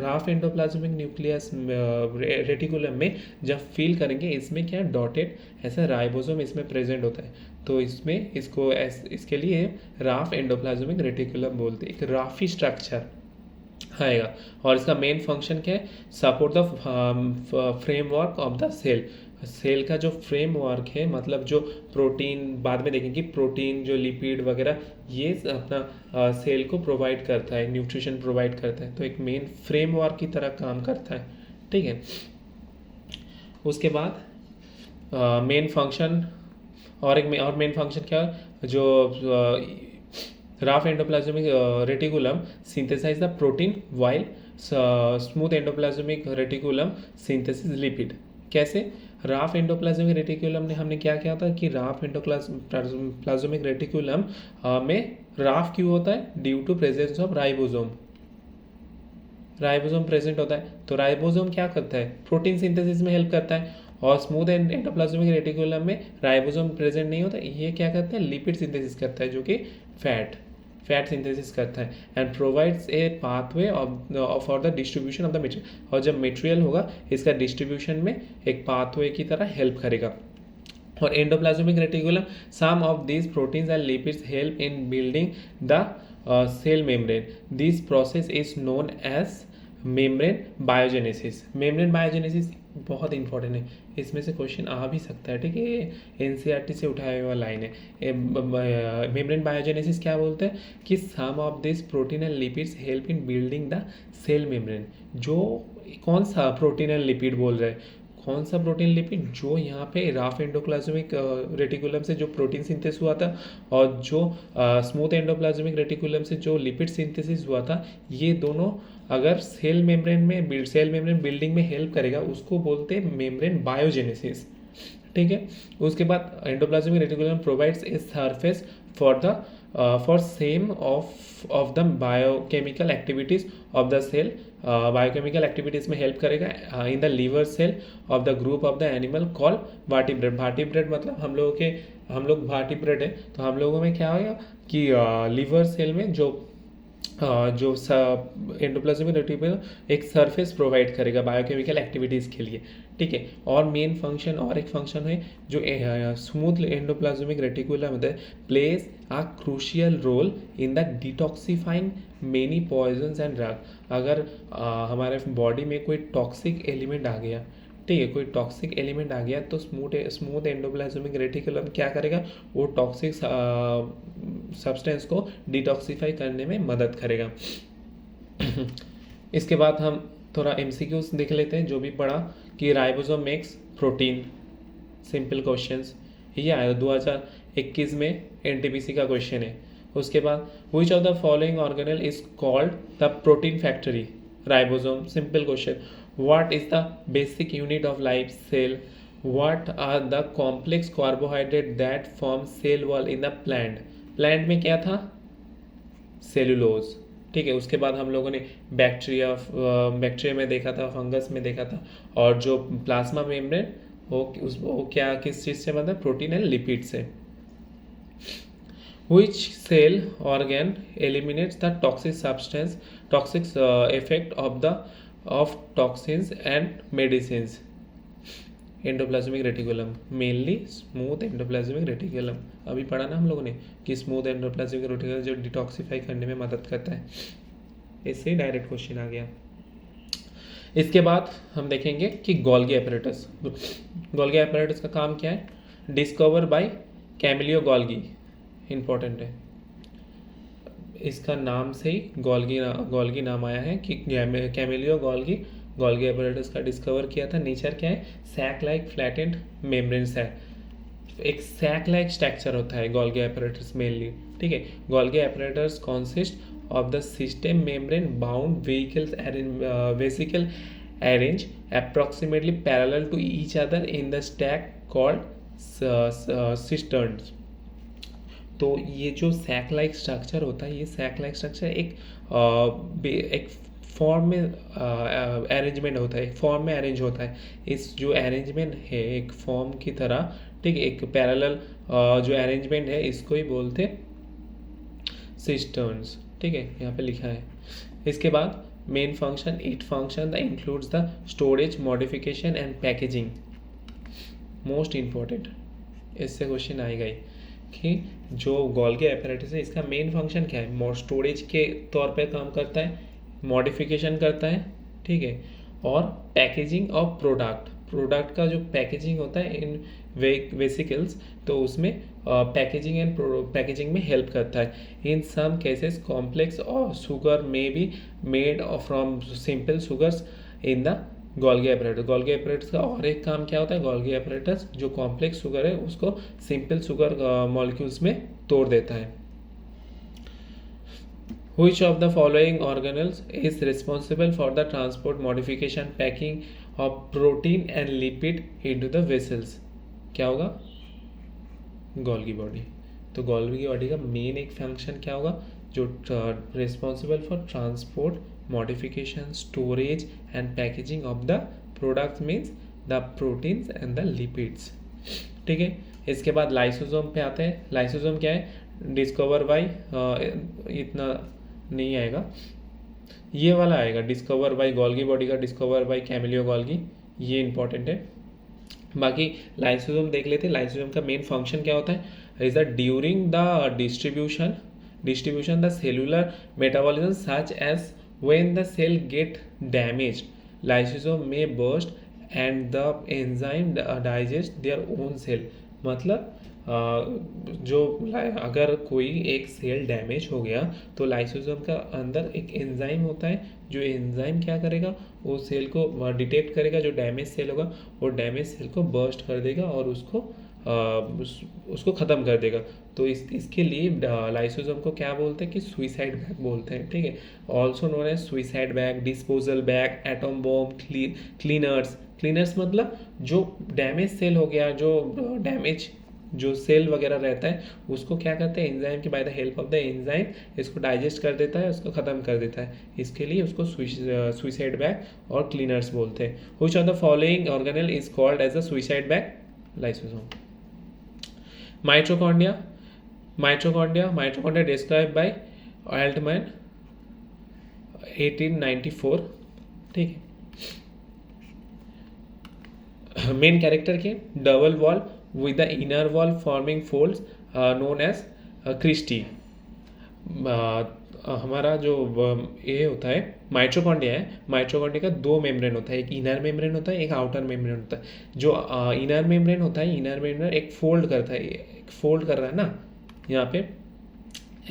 राफ एंडोप्लाज्मिक न्यूक्लियस रेटिकुलम में जब फील करेंगे इसमें क्या डॉटेड ऐसा राइबोसोम इसमें प्रेजेंट होता है। तो इसमें इसके लिए राफ एंडोप्लाज्मिक रेटिकुलम बोलते हैं। एक राफी स्ट्रक्चर आएगा और इसका मेन फंक्शन क्या है? Support the framework of the cell. Cell का जो फ्रेमवर्क है, मतलब जो प्रोटीन, बाद में देखेंगे प्रोटीन जो लिपिड वगैरह ये अपना सेल को प्रोवाइड करता है, न्यूट्रिशन प्रोवाइड करता है। तो एक मेन फ्रेमवर्क की तरह काम करता है, ठीक है। उसके बाद मेन फंक्शन और मेन फंक्शन क्या है? जो rough endoplasmic reticulum synthesise the protein while smooth endoplasmic reticulum synthesis lipid. कैसे? राफ एंडोप्लाज्मिक रेटिकुलम ने हमने क्या किया था कि राफ एंडोप्लाज्मिक रेटिकुलम में राफ क्यों होता है? Due to presence of ribosome. Ribosome present होता है तो राइबोसोम क्या करता है? प्रोटीन सिंथेसिस में हेल्प करता है। और स्मूथ एंडोप्लाज्मिक रेटिकुलम में राइबोसोम प्रेजेंट नहीं होता, ये क्या करता है? लिपिड सिंथेसिस करता है, जो कि फैट सिंथेसिस करता है and provides a pathway for the distribution of the material. और जब मटेरियल होगा इसका डिस्ट्रीब्यूशन में एक पाथवे की तरह हेल्प करेगा। और endoplasmic reticulum, some of these proteins and lipids help in building the cell membrane. This process is known as membrane biogenesis. membrane biogenesis बहुत इंपॉर्टेंट है, इसमें से क्वेश्चन आ भी सकता है, ठीक है। एनसीईआरटी से उठाया हुआ लाइन है। मेम्ब्रेन बायोजेनेसिस क्या बोलते हैं कि some of this protein and lipids help in building the cell membrane. जो कौन सा प्रोटीन एंड लिपिड बोल रहे हैं? कौन सा प्रोटीन लिपिड? जो यहाँ पे राफ एंडोप्लाज्मिक रेटिकुलम से जो प्रोटीन सिंथेसिस हुआ था और जो स्मूथ एंडोप्लाज्मिक रेटिकुलम से जो लिपिड सिंथेसिस हुआ था, ये दोनों अगर सेल मेम्ब्रेन बिल्डिंग में हेल्प करेगा उसको बोलते हैं मेम्ब्रेन बायोजेनेसिस, ठीक है। उसके बाद endoplasmic reticulum provides a surface for same of the biochemical activities of the cell. Biochemical activities में हेल्प करेगा in the liver cell of the group of the animal call vertebrate. Vertebrate मतलब हम लोग vertebrate है, तो हम लोगों में क्या होगा कि लीवर सेल में जो एंडोप्लाज्मिक रेटिकुलम एक सरफेस प्रोवाइड करेगा बायोकेमिकल एक्टिविटीज़ के लिए, ठीक है। और मेन फंक्शन और एक फंक्शन है जो स्मूथ एंडोप्लाज्मिक रेटिकुलम होता है, plays a crucial role in the detoxifying many poisons and drug. अगर हमारे बॉडी में कोई टॉक्सिक एलिमेंट आ गया, ठीक है, कोई टॉक्सिक एलिमेंट आ गया तो स्मूथ एंडोप्लाज्मिक रेटिकुलम क्या करेगा? वो टॉक्सिक सब्सटेंस को डिटॉक्सिफाई करने में मदद करेगा। इसके बाद हम थोड़ा एमसीक्यूज देख लेते हैं, जो भी पढ़ा कि ribosome makes protein. Simple questions ये आया 2021 में एनटीपीसी का क्वेश्चन है। उसके बाद which of the following organelle is called the protein factory? Ribosome. Simple question. What is the basic unit of life? Cell. What are the complex carbohydrate that form cell wall in the plant? Plant में क्या था? Cellulose, ठीक है। उसके बाद हम लोगों ने बैक्टीरिया में देखा था, फंगस में देखा था। और जो प्लाज्मा मेम्ब्रेन वो क्या किस चीज़ से बना है? प्रोटीन एंड लिपिड से। Which cell organ eliminates the toxic substance, toxic effect of toxins and medicines? Endoplasmic reticulum, mainly smooth endoplasmic reticulum. अभी पढ़ा ना हम लोगों ने कि स्मूथ एंडोप्लाज्मिक रेटिकुलम जो डिटॉक्सिफाई करने में मदद करता है। इससे डायरेक्ट क्वेश्चन आ गया। इसके बाद हम देखेंगे कि गोल्गी एपरेटस। गोल्गी एपरेटस का काम क्या है? Discover by Camillo Golgi. Important है, इसका नाम से ही गोल्गी नाम आया है कि कैमिलियो गोल्गी गोल्गी एपरेटस का डिस्कवर किया था। नेचर क्या है, सैक लाइक फ्लैटेंड मेम्ब्रेन्स है, एक सैक लाइक स्ट्रक्चर होता है गोल्गी एपरेटस मेनली, ठीक है। Golgi apparatus consist of the system membrane bound vesicle arrange approximately parallel to each other in the stack called cisterns। तो ये जो सैक लाइक स्ट्रक्चर होता है, ये सैक लाइक स्ट्रक्चर एक फॉर्म में अरेंजमेंट होता है, एक फॉर्म में अरेंज होता है। इस जो अरेंजमेंट है एक फॉर्म की तरह, ठीक है, एक पैरेलल जो अरेंजमेंट है इसको ही बोलते सिस्टर्न्स, ठीक है, यहाँ पे लिखा है। इसके बाद main function, it function the includes the storage, modification and packaging. Most important, इससे क्वेश्चन आएगा ही कि जो गोल्गी एपरेटस है इसका मेन फंक्शन क्या है, स्टोरेज के तौर पे काम करता है, मॉडिफिकेशन करता है, ठीक है, और पैकेजिंग ऑफ प्रोडक्ट का जो पैकेजिंग होता है इन वेसिकल्स, तो उसमें पैकेजिंग में हेल्प करता है। इन सम केसेस कॉम्प्लेक्स और शुगर में be made from simple sugars in the Golgi apparatus. Golgi apparatus का और एक काम क्या होता है, गोल्गी एपरेटस जो कॉम्प्लेक्स शुगर है उसको सिंपल शुगर मॉलिक्यूल्स में तोड़ देता है। Which of the following organelles is responsible for the transport, modification, packing of protein and lipid into the vessels? क्या होगा, गोल्गी बॉडी। तो गोल्गी बॉडी का मेन एक फंक्शन क्या होगा, जो responsible for transport, modification, storage and packaging of the products means the proteins and the lipids, ठीक है। इसके बाद लाइसोसोम पे आते हैं। लाइसोसोम क्या है, डिस्कवर बाय, इतना नहीं आएगा, ये वाला आएगा, डिस्कवर बाय गोल्गी बॉडी का डिस्कवर बाय कैमिलियो गोल्गी, ये इंपॉर्टेंट है। बाकी लाइसोसोम देख लेते हैं। लाइसोसोम का मेन फंक्शन क्या होता है, is the during the distribution the cellular metabolism such as when the cell get damaged lysosome में burst and the enzyme digest their own cell. मतलब जो अगर कोई एक सेल डैमेज हो गया तो लाइसोसोम का अंदर एक एंजाइम होता है, जो एंजाइम क्या करेगा, वो सेल को डिटेक्ट करेगा, जो डैमेज सेल होगा वो डैमेज सेल को बर्स्ट कर देगा और उसको ख़त्म कर देगा। तो इसके लिए लाइसोसोम को क्या बोलते हैं कि सुइसाइड बैग बोलते हैं, ठीक है। Also known as suicide bag, disposal bag, atom bomb, cleaners मतलब जो डैमेज सेल हो गया, जो डैमेज जो सेल वगैरह रहता है उसको क्या करते हैं, एंजाइम की by the help of the enzyme इसको डाइजेस्ट कर देता है, उसको ख़त्म कर देता है। इसके लिए उसको सुइसाइड बैग और क्लीनर्स बोलते हैं। Which of the following organelle is called as a suicide bag, lysosome. Mitochondria describe by Altmann 1894, ठीक है। मेन कैरेक्टर के double wall with the inner wall forming folds known as cristae. हमारा जो ये होता है माइटोकॉन्ड्रिया है, माइटोकॉन्ड्रिया का दो मेम्ब्रेन होता है, एक इनर मेम्ब्रेन होता है, एक आउटर मेम्ब्रेन होता है। जो इनर मेम्ब्रेन होता है, इनर मेम्ब्रेन एक फोल्ड करता है, एक फोल्ड कर रहा है ना, यहाँ पे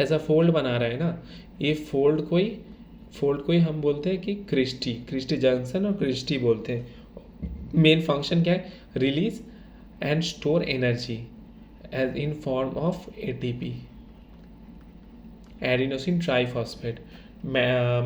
ऐसा फोल्ड बना रहा है ना, ये फोल्ड को ही हम बोलते हैं कि क्रिस्टी जंक्शन और क्रिस्टी बोलते हैं। मेन फंक्शन क्या है, release and store energy as in form of ATP, adenosine triphosphate.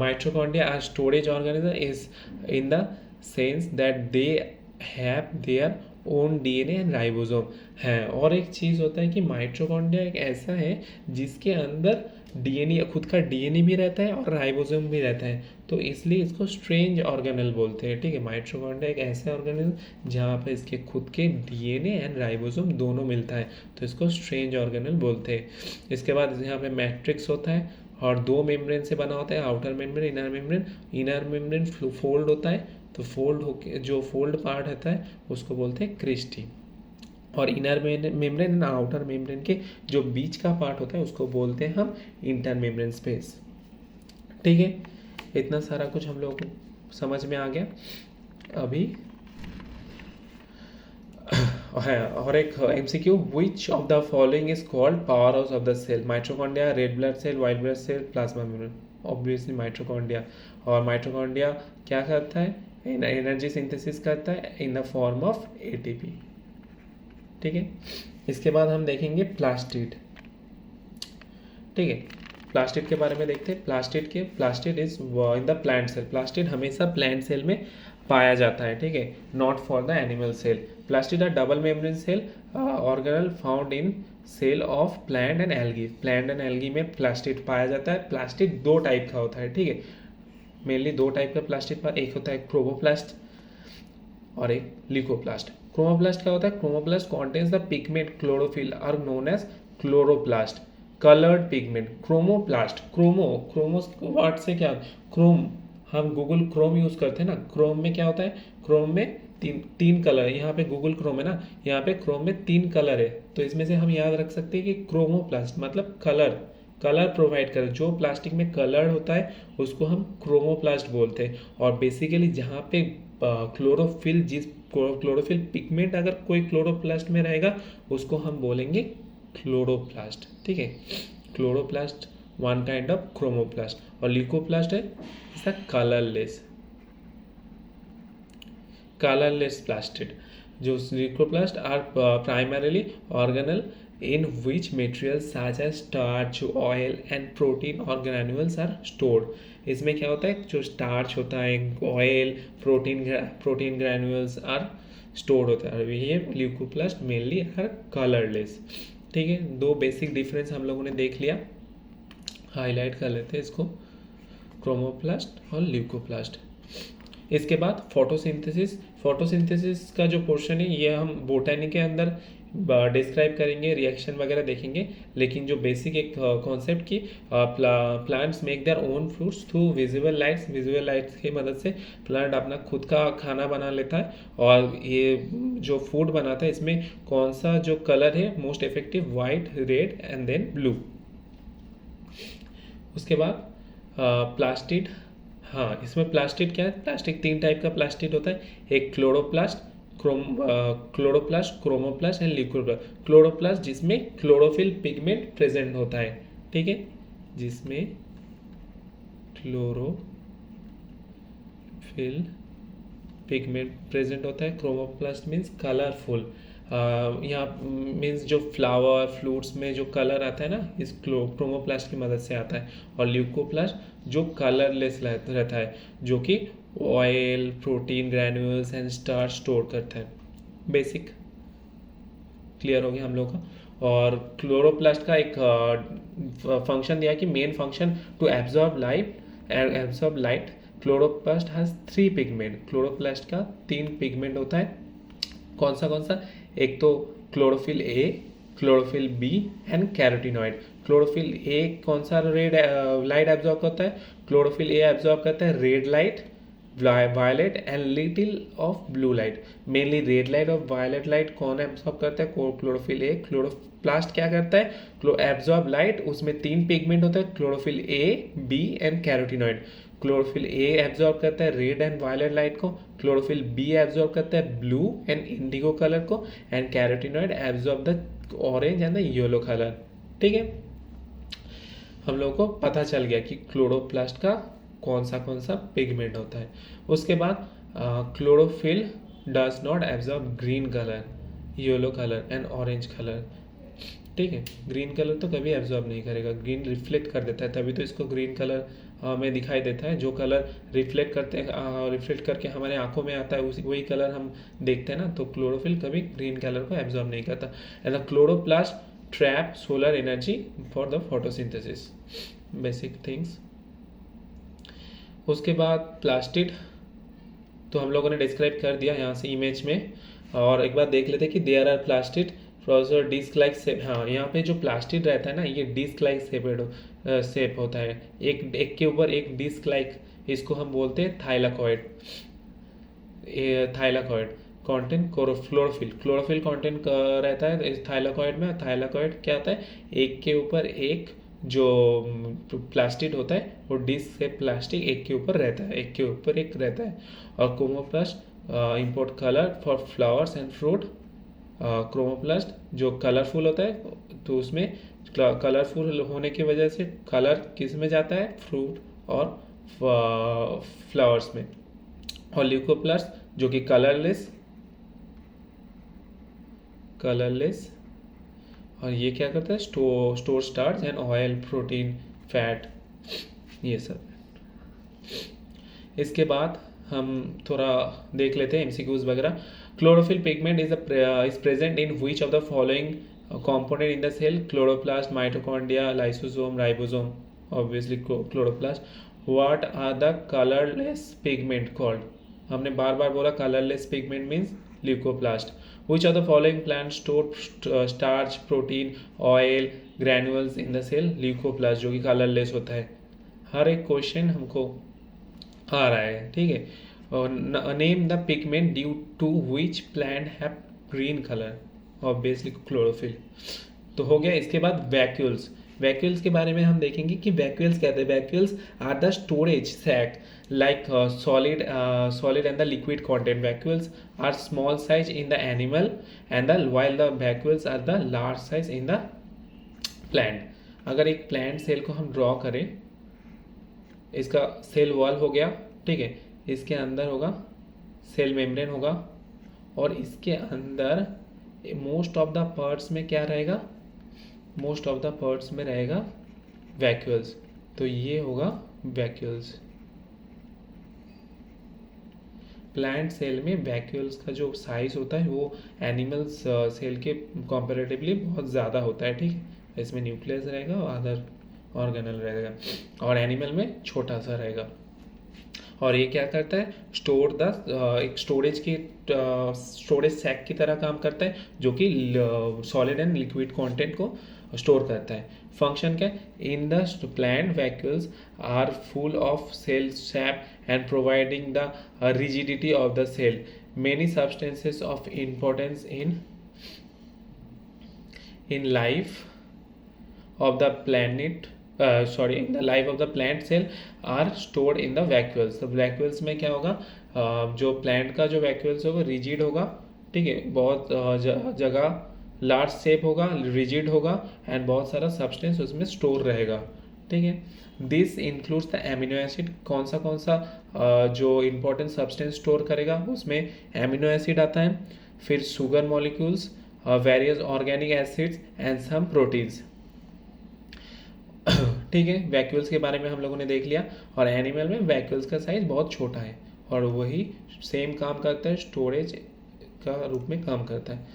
Mitochondria are storage organisms is in the sense that they have their own DNA and ribosome है। और एक चीज़ होता है कि माइटोकॉन्ड्रिया एक ऐसा है जिसके अंदर डीएनए, खुद का डीएनए भी रहता है और राइबोसोम भी रहता है, तो इसलिए इसको स्ट्रेंज ऑर्गेनल बोलते हैं, ठीक है। माइटोकॉन्ड्रिया एक ऐसा ऑर्गेनल जहाँ पर इसके खुद के डीएनए एंड राइबोसोम दोनों मिलता है, तो इसको स्ट्रेंज ऑर्गेनल बोलते हैं। इसके बाद यहाँ पे मैट्रिक्स होता है और दो मेम्ब्रेन से बना होता है, outer membrane, inner membrane fold होता है, तो फोल्ड होके जो फोल्ड पार्ट होता है उसको बोलते हैं क्रिस्टी। और inner membrane and outer membrane के जो बीच का पार्ट होता है उसको बोलते हैं हम इंटर मेम्ब्रेन स्पेस, ठीक है। इतना सारा कुछ हम लोगों को समझ में आ गया अभी है। और एक MCQ, which of the following is called power house of the cell, mitochondria, red blood cell, white blood cell, plasma membrane. Obviously mitochondria. और माइटोकॉन्ड्रिया क्या करता है, एनर्जी सिंथेसिस करता है in the form of ATP. ठीक है, इसके बाद हम देखेंगे प्लास्टिड। ठीक है, प्लास्टिड के बारे में देखते हैं। Plastid is in the plant cell. Plastid हमेशा प्लांट सेल में पाया जाता है। ठीक है, not for the animal cell. Plastid are double membrane cell organelle found in cell of plant and algae. Plant and algae में प्लास्टिड पाया जाता है। प्लास्टिड दो टाइप का होता है। ठीक है, मेनली दो टाइप का प्लास्टिड पर, एक होता है क्रोमोप्लास्ट और एक ल्यूकोप्लास्ट। क्रोमोप्लास्ट क्या होता है? Chromoplast contains the pigment chlorophyll are known as chloroplast. Coloured pigment chromoplast. Chromo word से क्या, क्रोम, हम गूगल क्रोम यूज करते हैं ना, क्रोम में क्या होता है? क्रोम में तीन कलर है। यहाँ पे गूगल क्रोम है ना, यहाँ पे क्रोम में 3 कलर है, तो इसमें से हम याद रख सकते हैं कि क्रोमोप्लास्ट मतलब कलर प्रोवाइड कर, जो प्लास्टिक में कलर होता है उसको हम क्रोमोप्लास्ट बोलते हैं। और बेसिकली जहाँ पे क्लोरोफिल पिगमेंट अगर कोई क्लोरोप्लास्ट में रहेगा उसको हम बोलेंगे क्लोरोप्लास्ट। ठीक है, chloroplast one kind of chromoplast. और ल्यूकोप्लास्ट है इसका कलरलेस प्लास्टिड। जो leucoplast are primarily organelle in which materials such as starch, oil and protein or granules are stored। इसमें क्या होता है? जो स्टार्च होता है, oil, protein granules are stored होता है। ये ल्यूकोप्लास्ट मेनली आर कलरलेस। ठीक है, दो बेसिक डिफरेंस हम लोगों ने देख लिया, हाईलाइट कर लेते हैं इसको, क्रोमोप्लास्ट और ल्यूकोप्लास्ट। इसके बाद फोटोसिंथेसिस का जो पोर्शन है ये हम बोटैनी के अंदर डिस्क्राइब करेंगे, रिएक्शन वगैरह देखेंगे। लेकिन जो बेसिक एक कॉन्सेप्ट की plants make their own fruits through visible lights की मदद से प्लांट अपना खुद का खाना बना लेता है। और ये जो फूड बनाता है इसमें कौन सा जो कलर है most effective? White, red and then blue. उसके बाद प्लास्टिड। हाँ, इसमें प्लास्टिड क्या है? प्लास्टिक 3 टाइप का प्लास्टिड होता है, एक chloroplast, chromoplast and leucoplast. Chloroplast जिसमें क्लोरोफिल पिगमेंट प्रेजेंट होता है। ठीक है, जिसमें क्लोरोफिल पिगमेंट प्रेजेंट होता है। क्रोमोप्लास्ट मीन्स कलरफुल, यहाँ मीन्स जो फ्लावर फ्रूट्स में जो कलर आता है ना, इस क्रोमोप्लास्ट की मदद से आता है। और ल्यूकोप्लास्ट जो कलरलेस रहता है, जो कि oil, protein granules and starch store करता है। बेसिक क्लियर हो गया हम लोग का। और क्लोरोप्लास्ट का एक फंक्शन दिया कि main function to absorb light. Chloroplast has 3 pigment. Chloroplast का 3 पिगमेंट होता है। कौन सा? एक तो chlorophyll A, chlorophyll B and carotenoid. Chlorophyll A कौन सा रेड लाइट एब्जॉर्ब करता है? क्लोरोफिल ए एब्जॉर्ब करता है red light, violet and little of blue light. Mainly red light और वायलेट लाइट कौन एब्जॉर्ब करता है? क्लोरोफिल ए। क्लोरोप्लास्ट क्या करता है? एब्जॉर्ब लाइट, उसमें 3 पिगमेंट होता है, chlorophyll A, B and carotenoid. Chlorophyll A absorb करता है रेड एंड वायलेट लाइट को, क्लोरोफिल बी एब्जॉर्ब करता है ब्लू एंड इंडिगो कलर को, and carotenoid absorb the orange and the yellow colour. ठीक है, हम लोगों को पता चल गया कि क्लोरोप्लास्ट का कौन सा पिगमेंट होता है। उसके बाद chlorophyll does not absorb green colour, yellow colour and orange colour. ठीक है, ग्रीन कलर तो कभी एब्जॉर्ब नहीं करेगा, ग्रीन रिफ्लेक्ट कर देता है, तभी तो इसको ग्रीन कलर में दिखाई देता है। जो कलर रिफ्लेक्ट करके हमारे आंखों में आता है वही कलर हम देखते हैं ना, तो क्लोरोफिल कभी ग्रीन कलर को एब्जॉर्ब नहीं करता। And the chloroplast trap solar energy for the photosynthesis. Basic things. उसके बाद प्लास्टिड तो हम लोगों ने डिस्क्राइब कर दिया यहाँ से इमेज में। और एक बार देख लेते हैं कि there are plastid processor disc like shape. हाँ, यहाँ पे जो प्लास्टिड रहता है ना, ये डिस्क लाइक शेप होता है, एक के ऊपर एक डिस्क लाइक, इसको हम बोलते हैं थाइलाकॉइड। कंटेंट क्लोरोफिल कंटेंट रहता है इस थाइलाकॉइड में। थाइलाकॉइड क्या होता है? एक के ऊपर एक जो प्लास्टिड होता है वो डिस्क से प्लास्टिक एक के ऊपर रहता है। और chromoplast import colour for flowers and fruit. Chromoplast जो कलरफुल होता है, तो उसमें कलरफुल होने की वजह से कलर किस में जाता है? फ्रूट और फ्लावर्स में। और ल्यूकोप्लास्ट जो कि कलरलेस, और ये क्या करता है, store starch and oil, protein, fat, ये सब। इसके बाद हम थोड़ा देख लेते हैं एमसीक्यूज वगैरह। Chlorophyll pigment is present in which of the following component in the cell? Chloroplast, mitochondria, lysosome, ribosome, obviously chloroplast। What are the colorless pigment called? हमने बार बार बोला colorless pigment means leucoplast। Which of the following plants store starch, protein, oil, granules in the cell? leucoplast, जो कि colorless होता है। हर एक question हमको आ रहा है, ठीक है। और name the pigment due to which plant have green colour? Obviously chlorophyll. तो हो गया। इसके बाद वैक्यूल्स। वैक्यूल्स के बारे में हम देखेंगे कि वैक्यूल्स क्या थे। Vacuoles are the storage sac like solid and the liquid content. Vacuoles are small size in the animal and the while the vacuoles are the large size in the plant. अगर एक plant cell को हम draw करें, इसका cell wall हो गया, ठीक है। इसके अंदर होगा सेल मेम्ब्रेन होगा, और इसके अंदर मोस्ट ऑफ द पार्ट्स में क्या रहेगा, मोस्ट ऑफ द पार्ट्स में रहेगा वैक्यूल्स। तो ये होगा वैक्यूल्स। प्लांट सेल में वैक्यूल्स का जो साइज होता है वो एनिमल्स सेल के कंपैरेटिवली बहुत ज़्यादा होता है, ठीक है। इसमें न्यूक्लियस रहेगा और अदर ऑर्गेनल रहेगा, और एनिमल में छोटा सा रहेगा। और ये क्या करता है, एक स्टोरेज सैक की तरह काम करता है, जो कि सॉलिड एंड लिक्विड कंटेंट को स्टोर करता है। फंक्शन क्या है, in the plant vacuoles are full of cell sap and providing the rigidity of the cell. Many substances of importance in life of the planet in the life of the plant cell are stored in the vacuoles। तो vacuoles में क्या होगा, जो plant का जो vacuoles होगा rigid होगा, ठीक है। बहुत जगह लार्ज शेप होगा, रिजिड होगा, एंड बहुत सारा सब्सटेंस उसमें स्टोर रहेगा, ठीक है। This includes the amino acid. कौन सा जो इंपॉर्टेंट सब्सटेंस स्टोर करेगा, उसमें एमिनो एसिड आता है, फिर sugar molecules, various organic acids and some proteins, ठीक है। वैक्यूल्स के बारे में हम लोगों ने देख लिया। और एनिमल में वैक्यूल्स का साइज बहुत छोटा है, और वही सेम काम करता है, स्टोरेज का रूप में काम करता है।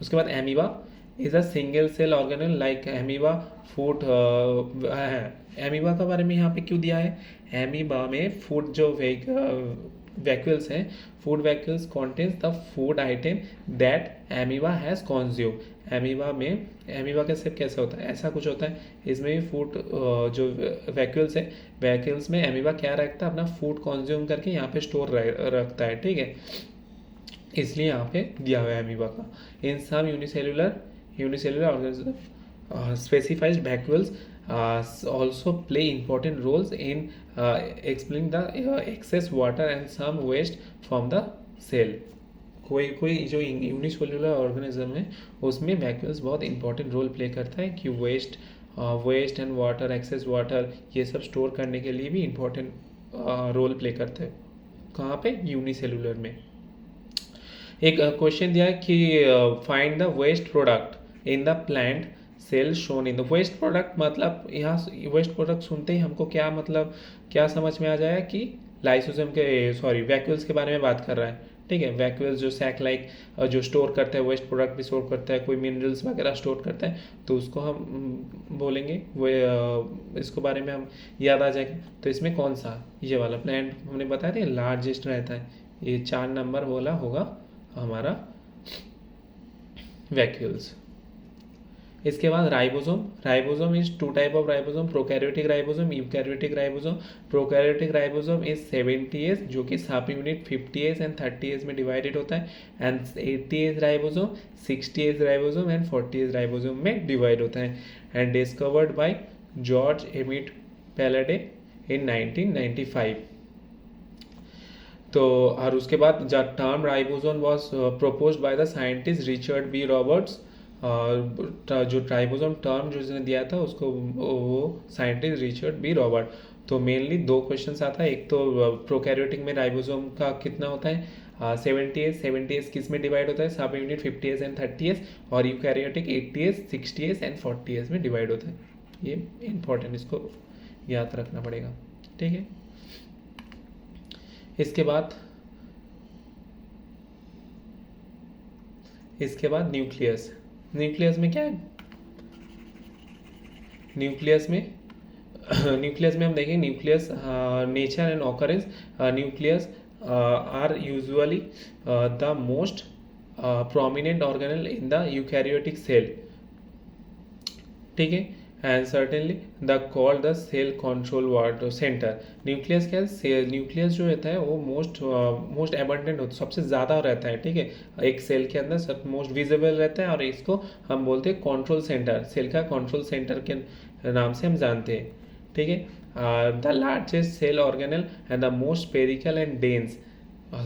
उसके बाद amoeba is a single cell organelle like amoeba food. Amoeba का बारे में यहाँ पे क्यों दिया है, एमीबा में फूड जो वैक्यूल्स हैं, food vacuoles contains the food item that amoeba has consume. Amoeba में, एमीबा का शेप कैसा होता है, ऐसा कुछ होता है। इसमें भी फूड जो वैक्यूल्स है, वैक्यूल्स में एमीबा क्या रखता है, अपना फूड कंज्यूम करके यहाँ पे स्टोर रखता है, ठीक है। इसलिए यहाँ पे दिया हुआ है एमीबा का। In some unicellular organism specified vacuoles also play important roles in expelling the excess water and some waste from the cell। कोई जो यूनिसेलुलर ऑर्गेनिज्म है उसमें वैक्यूल्स बहुत इंपॉर्टेंट रोल प्ले करता है, कि waste and water, excess water, ये सब स्टोर करने के लिए भी इंपॉर्टेंट रोल प्ले करते हैं। कहाँ पे, यूनिसेलुलर में। एक क्वेश्चन दिया है कि find the waste product in the plant cell shown in the. Waste product मतलब, यहाँ वेस्ट प्रोडक्ट सुनते ही हमको क्या समझ में आ जाएगा कि लाइसोसोम के वैक्यूल्स के बारे में बात कर रहा है, ठीक है। वैक्यूल्स जो सैक लाइक जो स्टोर करता है, वेस्ट प्रोडक्ट भी स्टोर करता है, कोई मिनरल्स वगैरह स्टोर करता है, तो उसको हम बोलेंगे वो इसको बारे में हम याद आ जाएगा। तो इसमें कौन सा, ये वाला प्लांट हमने बताया था लार्जेस्ट रहता है, ये 4 नंबर वाला होगा हमारा वैक्यूल्स। इसके बाद ribosome is 2 type of ribosome, prokaryotic ribosome, eukaryotic ribosome. Prokaryotic ribosome is 70S, जो कि सब यूनिट 50S एंड 30S में डिवाइडेड होता है, and 80S ribosome, 60S ribosome and 40S ribosome में डिवाइड होता है, and discovered by George Emil Palade in 1995। तो और उसके बाद the term ribosome was proposed by the scientist Richard B Roberts. जो राइबोसोम टर्म जो उसने दिया था उसको वो साइंटिस्ट रिचर्ड बी रॉबर्ट। तो मेनली दो क्वेश्चन आता है, एक तो प्रोकैरियोटिक में राइबोसोम का कितना होता है 70s किस में डिवाइड होता है, सब यूनिट 50s एंड 30s, और eukaryotic 80s 60s and 40s में डिवाइड होता है। ये इंपॉर्टेंट, इसको याद रखना पड़ेगा, ठीक है। इसके बाद न्यूक्लियस में क्या है, न्यूक्लियस में हम देखेंगे nucleus nature and occurrence. Nucleus are usually the most prominent organelle in the eukaryotic cell, ठीक है, and certainly the called the cell control ward centre. Nucleus क्या है, न्यूक्लियस जो रहता है वो मोस्ट एबंडेंट होता है, सबसे ज़्यादा रहता है, ठीक है, एक सेल के अंदर सब मोस्ट विजिबल रहता है, और इसको हम बोलते हैं कंट्रोल सेंटर, सेल का कंट्रोल सेंटर के नाम से हम जानते हैं, ठीक है। The largest cell organelle and the most spherical and dense,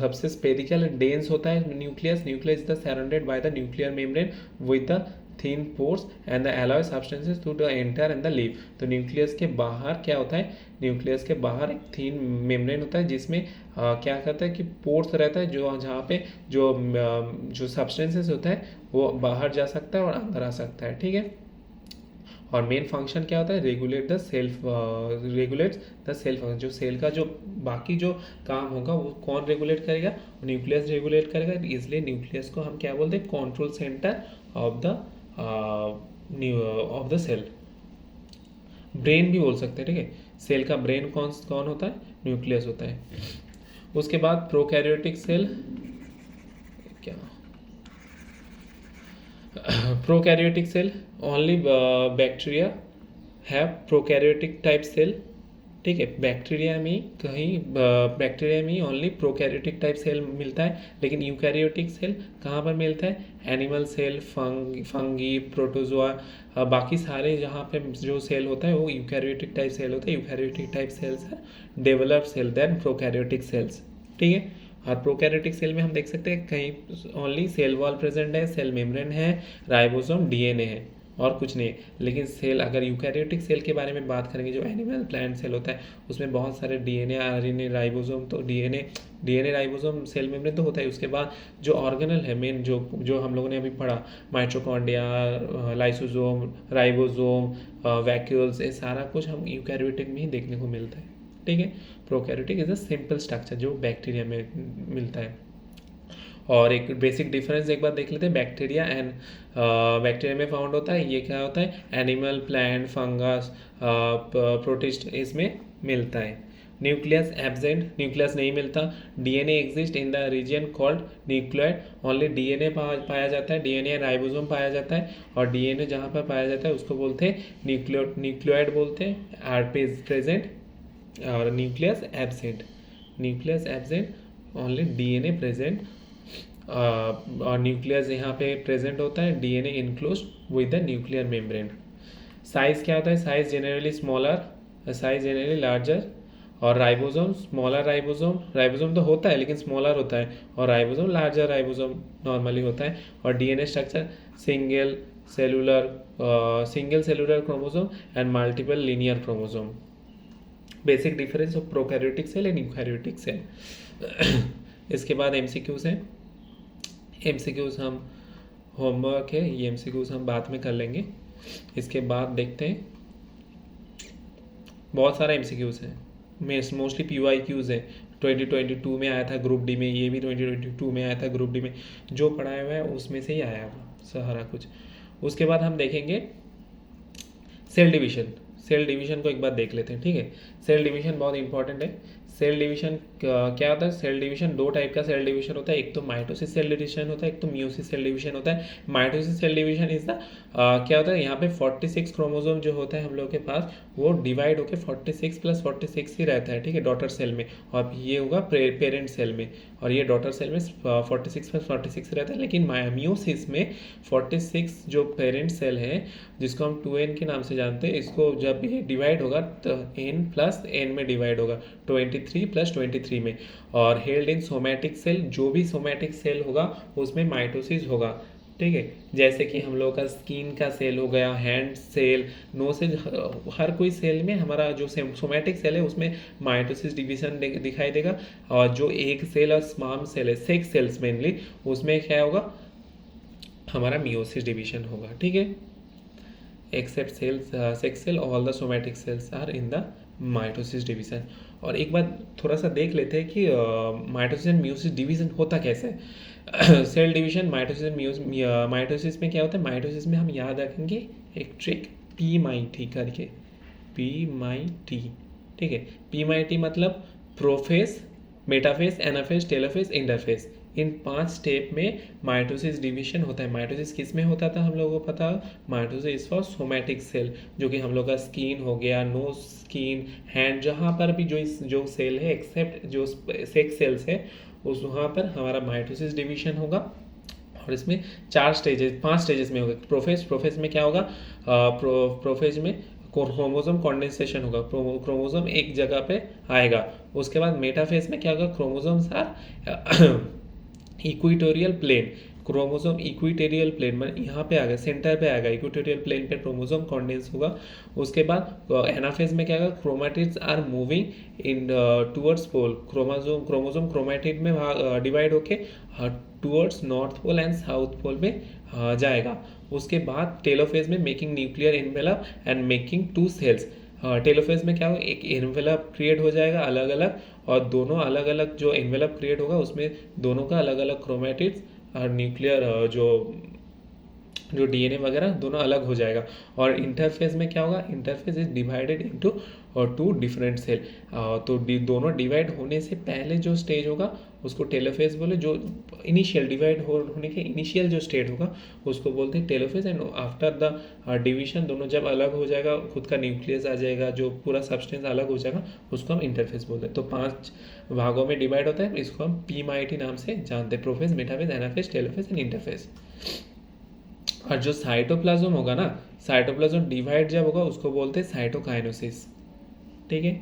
सबसे स्पेरिकल एंड डेंस होता है nucleus is the surrounded by the nuclear membrane with the thin pores and the allow substances to the enter and the leave. तो nucleus के बाहर क्या होता है, nucleus के बाहर एक थिन मेम्ब्रेन होता है जिसमें क्या करता है कि पोर्स रहता है, जो जहाँ पे जो सब्सटेंसेस होता है वो बाहर जा सकता है और अंदर आ सकता है, ठीक है। और मेन फंक्शन क्या होता है, रेगुलेट्स द सेल फंक्शन, जो सेल का जो बाकी जो काम होगा वो कौन रेगुलेट करेगा, न्यूक्लियस रेगुलेट करेगा, इसलिए न्यूक्लियस को हम क्या बोलते हैं, control centre of the cell. Brain भी बोल सकते हैं, ठीक है, सेल का ब्रेन कौन होता है, न्यूक्लियस होता है। उसके बाद प्रोकैरियोटिक सेल, क्या prokaryotic cell, only bacteria have prokaryotic type cell, ठीक है, बैक्टीरिया में ओनली प्रोकैरियोटिक टाइप सेल मिलता है, लेकिन यूकैरियोटिक सेल कहाँ पर मिलता है, एनिमल सेल, फंगी, प्रोटोजोआ, बाकी सारे जहाँ पे जो सेल होता है वो यूकैरियोटिक टाइप सेल होता है। यूकैरियोटिक टाइप सेल्स है developed cell then prokaryotic cells, ठीक है। और प्रोकैरियोटिक सेल में हम देख सकते हैं कहीं ओनली सेल वॉल प्रेजेंट है, सेल मेम्ब्रेन है, राइबोसोम, डीएनए है, और कुछ नहीं है। लेकिन सेल, अगर यूकैरियोटिक सेल के बारे में बात करेंगे, जो एनिमल प्लांट सेल होता है उसमें बहुत सारे डीएनए, आरएनए, राइबोसोम, तो डीएनए राइबोसोम, सेल मेम्ब्रेन तो होता है। उसके बाद जो ऑर्गेनल है मेन, जो हम लोगों ने अभी पढ़ा, माइटोकॉन्ड्रिया, लाइसोसोम, राइबोसोम, वैक्यूल्स, ये सारा कुछ हम यूकैरियोटिक में ही देखने को मिलता है, ठीक है। Prokaryotic is a simple structure जो बैक्टीरिया में मिलता है। और एक बेसिक डिफरेंस एक बार देख लेते हैं, बैक्टीरिया में फाउंड होता है, ये क्या होता है, एनिमल, प्लांट, फंगस, प्रोटिस्ट, इसमें मिलता है। न्यूक्लियस एब्सेंट, न्यूक्लियस नहीं मिलता। DNA exist in the reason called nucleoid, only DNA पाया जाता है, डीएनए राइबोसोम पाया जाता है, और डीएनए जहाँ पर पाया जाता है उसको बोलते हैं न्यूक्लियोइड बोलते हैं, आर प्रेजेंट, और nucleus absent only DNA present, और न्यूक्लियस यहाँ पे प्रेजेंट होता है, DNA enclose with the nuclear membrane. Size क्या होता है, size generally smaller, size generally larger, और राइबोसोम स्मॉलर, राइबोसोम तो होता है लेकिन स्मॉलर होता है, और राइबोसोम लार्जर राइबोसोम नॉर्मली होता है। और DNA structure single cellular chromosome and multiple linear chromosome. Basic difference of prokaryotic cell and eukaryotic cell. इसके बाद एमसीक्यूज हैं, एमसीक्यूज हम होमवर्क है, ये एमसीक्यूज हम बाद में कर लेंगे। इसके बाद देखते हैं, बहुत सारा एमसीक्यूज है, मोस्टली पीवाईक्यूज है। 2022 में आया था ग्रुप डी में, ये भी 2022 में आया था ग्रुप डी में, जो पढ़ाया हुआ है उसमें से ही आया हुआ सारा कुछ। उसके बाद हम देखेंगे सेल डिवीजन को एक बार देख लेते हैं, ठीक है। सेल डिवीजन बहुत इंपॉर्टेंट है। सेल डिवीजन क्या होता है, सेल डिवीजन दो टाइप का सेल डिवीजन होता है, एक तो माइटोसिस सेल डिवीजन होता है, एक तो मियोसिस सेल डिवीजन होता है। Mitosis cell division is the क्या होता है, यहाँ पे 46 क्रोमोसोम जो होता है हम लोग के पास, वो डिवाइड होकर 46 + 46 ही रहता है, ठीक है, डॉटर सेल में, और ये होगा पेरेंट सेल में, और ये डॉटर सेल में 46 + 46 रहता है। लेकिन मियोसिस में 46 जो पेरेंट सेल है, जिसको हम 2n के नाम से जानते हैं, इसको जब ये डिवाइड होगा तो n + n में डिवाइड होगा, 23 + 23 में। और हेल्ड इन सोमैटिक सेल, जो भी सोमैटिक सेल होगा उसमें माइटोसिस होगा, ठीक है। जैसे कि हम लोग का स्किन का सेल हो गया, हैंड सेल, नो सेल, हर कोई सेल में हमारा जो सोमैटिक सेल है उसमें माइटोसिस डिवीजन दिखाई देगा। और जो एक सेल और स्पर्म सेल है, सेक्स सेल्स मेनली, उसमें क्या होगा, हमारा मियोसिस डिवीजन होगा। ठीक है। Except cells sex cell, all the somatic cells are in the mitosis division. और एक बार थोड़ा सा देख लेते हैं कि माइटोसिस एंड मियोसिस डिवीजन होता कैसे है। Cell division, mitosis and mitosis में क्या होता है, माइटोसिस में हम याद रखेंगे एक ट्रिक, पी माई टी करके, पी माई टी। ठीक है। पी माई टी मतलब प्रोफेस, मेटाफेस, एनाफेस, टेलोफेस, इंटरफेस। इन 5 स्टेप में माइटोसिस डिवीजन होता है। माइटोसिस किस में होता था हम लोगों को पता, माइटोसिस फॉर सोमैटिक सेल, जो कि हम लोग का स्किन हो गया, नोज, स्किन, हैंड, जहाँ पर भी जो सेल है एक्सेप्ट जो सेक्स सेल्स है उस वहाँ पर हमारा माइटोसिस डिवीजन होगा। और इसमें 5 स्टेजेस में होगा। प्रोफेज में क्या होगा, प्रोफेज में क्रोमोसोम कॉन्डेंसेशन होगा, क्रोमोसोम एक जगह पे आएगा। उसके बाद मेटाफेज में क्या होगा, chromosomes are equatorial plane, chromosome equatorial plane में यहाँ पे आ गया, सेंटर पे आएगा, इक्वेटोरियल प्लेन पे क्रोमोसोम कॉन्डेंस होगा। उसके बाद एनाफेज में क्या होगा, chromatids are moving in towards pole, chromosome chromatid में डिवाइड होके towards north pole and south pole में जाएगा। उसके बाद टेलोफेज में making nuclear envelope and making 2 cells. Telophase में क्या होगा, एक एनवेलप क्रिएट हो जाएगा अलग अलग, और दोनों अलग अलग जो एनवेलप क्रिएट होगा उसमें दोनों का अलग अलग क्रोमैटिड्स और न्यूक्लियर जो डीएनए वगैरह दोनों अलग हो जाएगा। और इंटरफेस में क्या होगा, interphase is divided into 2 different cell. तो दोनों डिवाइड होने से पहले जो स्टेज होगा उसको टेलोफेज बोले, जो इनिशियल डिवाइड होने के इनिशियल जो स्टेट होगा उसको बोलते हैं telophase. And after the division दोनों जब अलग हो जाएगा, खुद का न्यूक्लियस आ जाएगा, जो पूरा सब्सटेंस अलग हो जाएगा, उसको हम इंटरफेज बोलते हैं। तो 5 भागों में डिवाइड होता है, इसको हम पीएमआईटी नाम से जानते हैं, prophase, metaphase, anaphase, telophase and interphase. और जो साइटोप्लाज्म होगा ना, साइटोप्लाज्म डिवाइड जब होगा उसको बोलते हैं साइटोकाइनेसिस। ठीक है।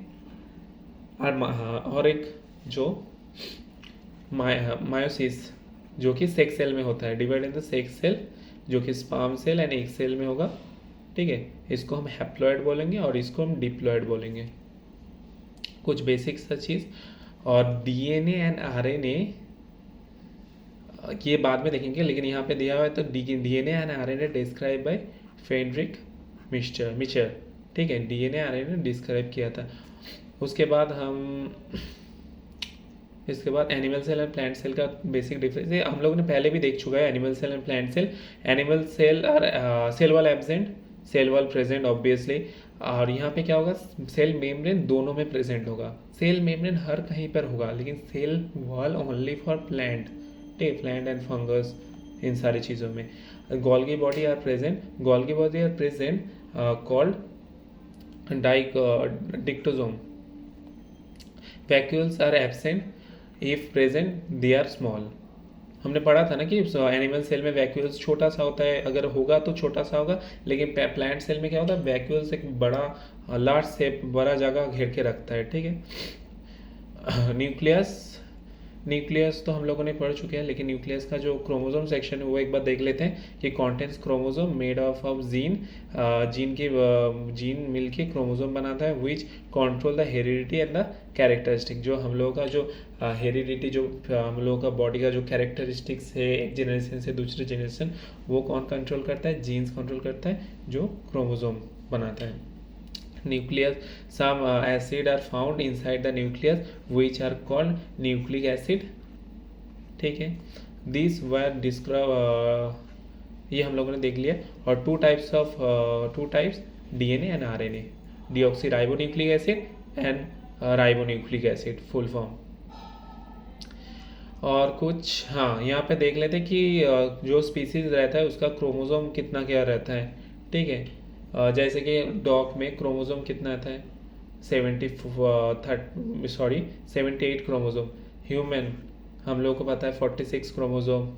और एक जो मायोसिस, जो कि सेक्स सेल में होता है, divide in the sex cell, जो कि sperm cell and egg cell में होगा। ठीक है। इसको हम हैप्लॉइड बोलेंगे और इसको हम डिप्लॉइड बोलेंगे। कुछ बेसिक सा चीज़। और डीएनए एंड आरएनए ये बाद में देखेंगे, लेकिन यहाँ पे दिया हुआ है तो DNA and RNA describe by Frederick Miescher. ठीक है। डीएनए आरएनए डिस्क्राइब किया था। उसके बाद इसके बाद एनिमल सेल और प्लांट सेल का बेसिक डिफरेंस है, हम लोगों ने पहले भी देख चुका है, animal cell and plant cell. Animal cell और cell wall absent, cell wall present obviously. और यहाँ पे क्या होगा, सेल मेम्ब्रेन दोनों में प्रेजेंट होगा। सेल मेम्ब्रेन हर कहीं पर होगा, लेकिन cell wall only for plant, ठीक है, प्लांट एंड फंगस, इन सारी चीज़ों में। Golgi body are present called dictyosome. Vacuoles are absent, if present they are small. हमने पढ़ा था ना कि एनिमल सेल में वैक्यूल्स छोटा सा होता है, अगर होगा तो छोटा सा होगा, लेकिन प्लांट सेल में क्या होता है, वैक्यूल्स एक बड़ा लार्ज शेप, बड़ा जगह घेर के रखता है। ठीक है। न्यूक्लियस तो हम लोगों ने पढ़ चुके हैं, लेकिन न्यूक्लियस का जो क्रोमोसोम सेक्शन है वो एक बार देख लेते हैं कि contents chromosome made of gene, gene मिलके क्रोमोसोम बनाता है, which control the heredity and the characteristic. जो हम लोगों का जो हेरिडिटी, जो हम लोगों का बॉडी का जो कैरेक्टरिस्टिक्स है एक जनरेशन से दूसरे जनरेशन, वो कौन कंट्रोल करता है, जीन्स कंट्रोल करता है, जो क्रोमोसोम बनाता है। Nucleus, some acid are found inside the nucleus which are called nucleic acid। ठीक है। These were described, ये हम लोगों ने देख लिया। और two types DNA and RNA, deoxyribonucleic acid and ribonucleic acid, full form. और कुछ यहाँ पे देख लेते कि जो स्पीसीज रहता है उसका क्रोमोसोम कितना क्या रहता है। ठीक है। जैसे कि डॉग में क्रोमोसोम कितना आता है, 78 क्रोमोसोम। ह्यूमन हम लोग को पता है 46 क्रोमोसोम।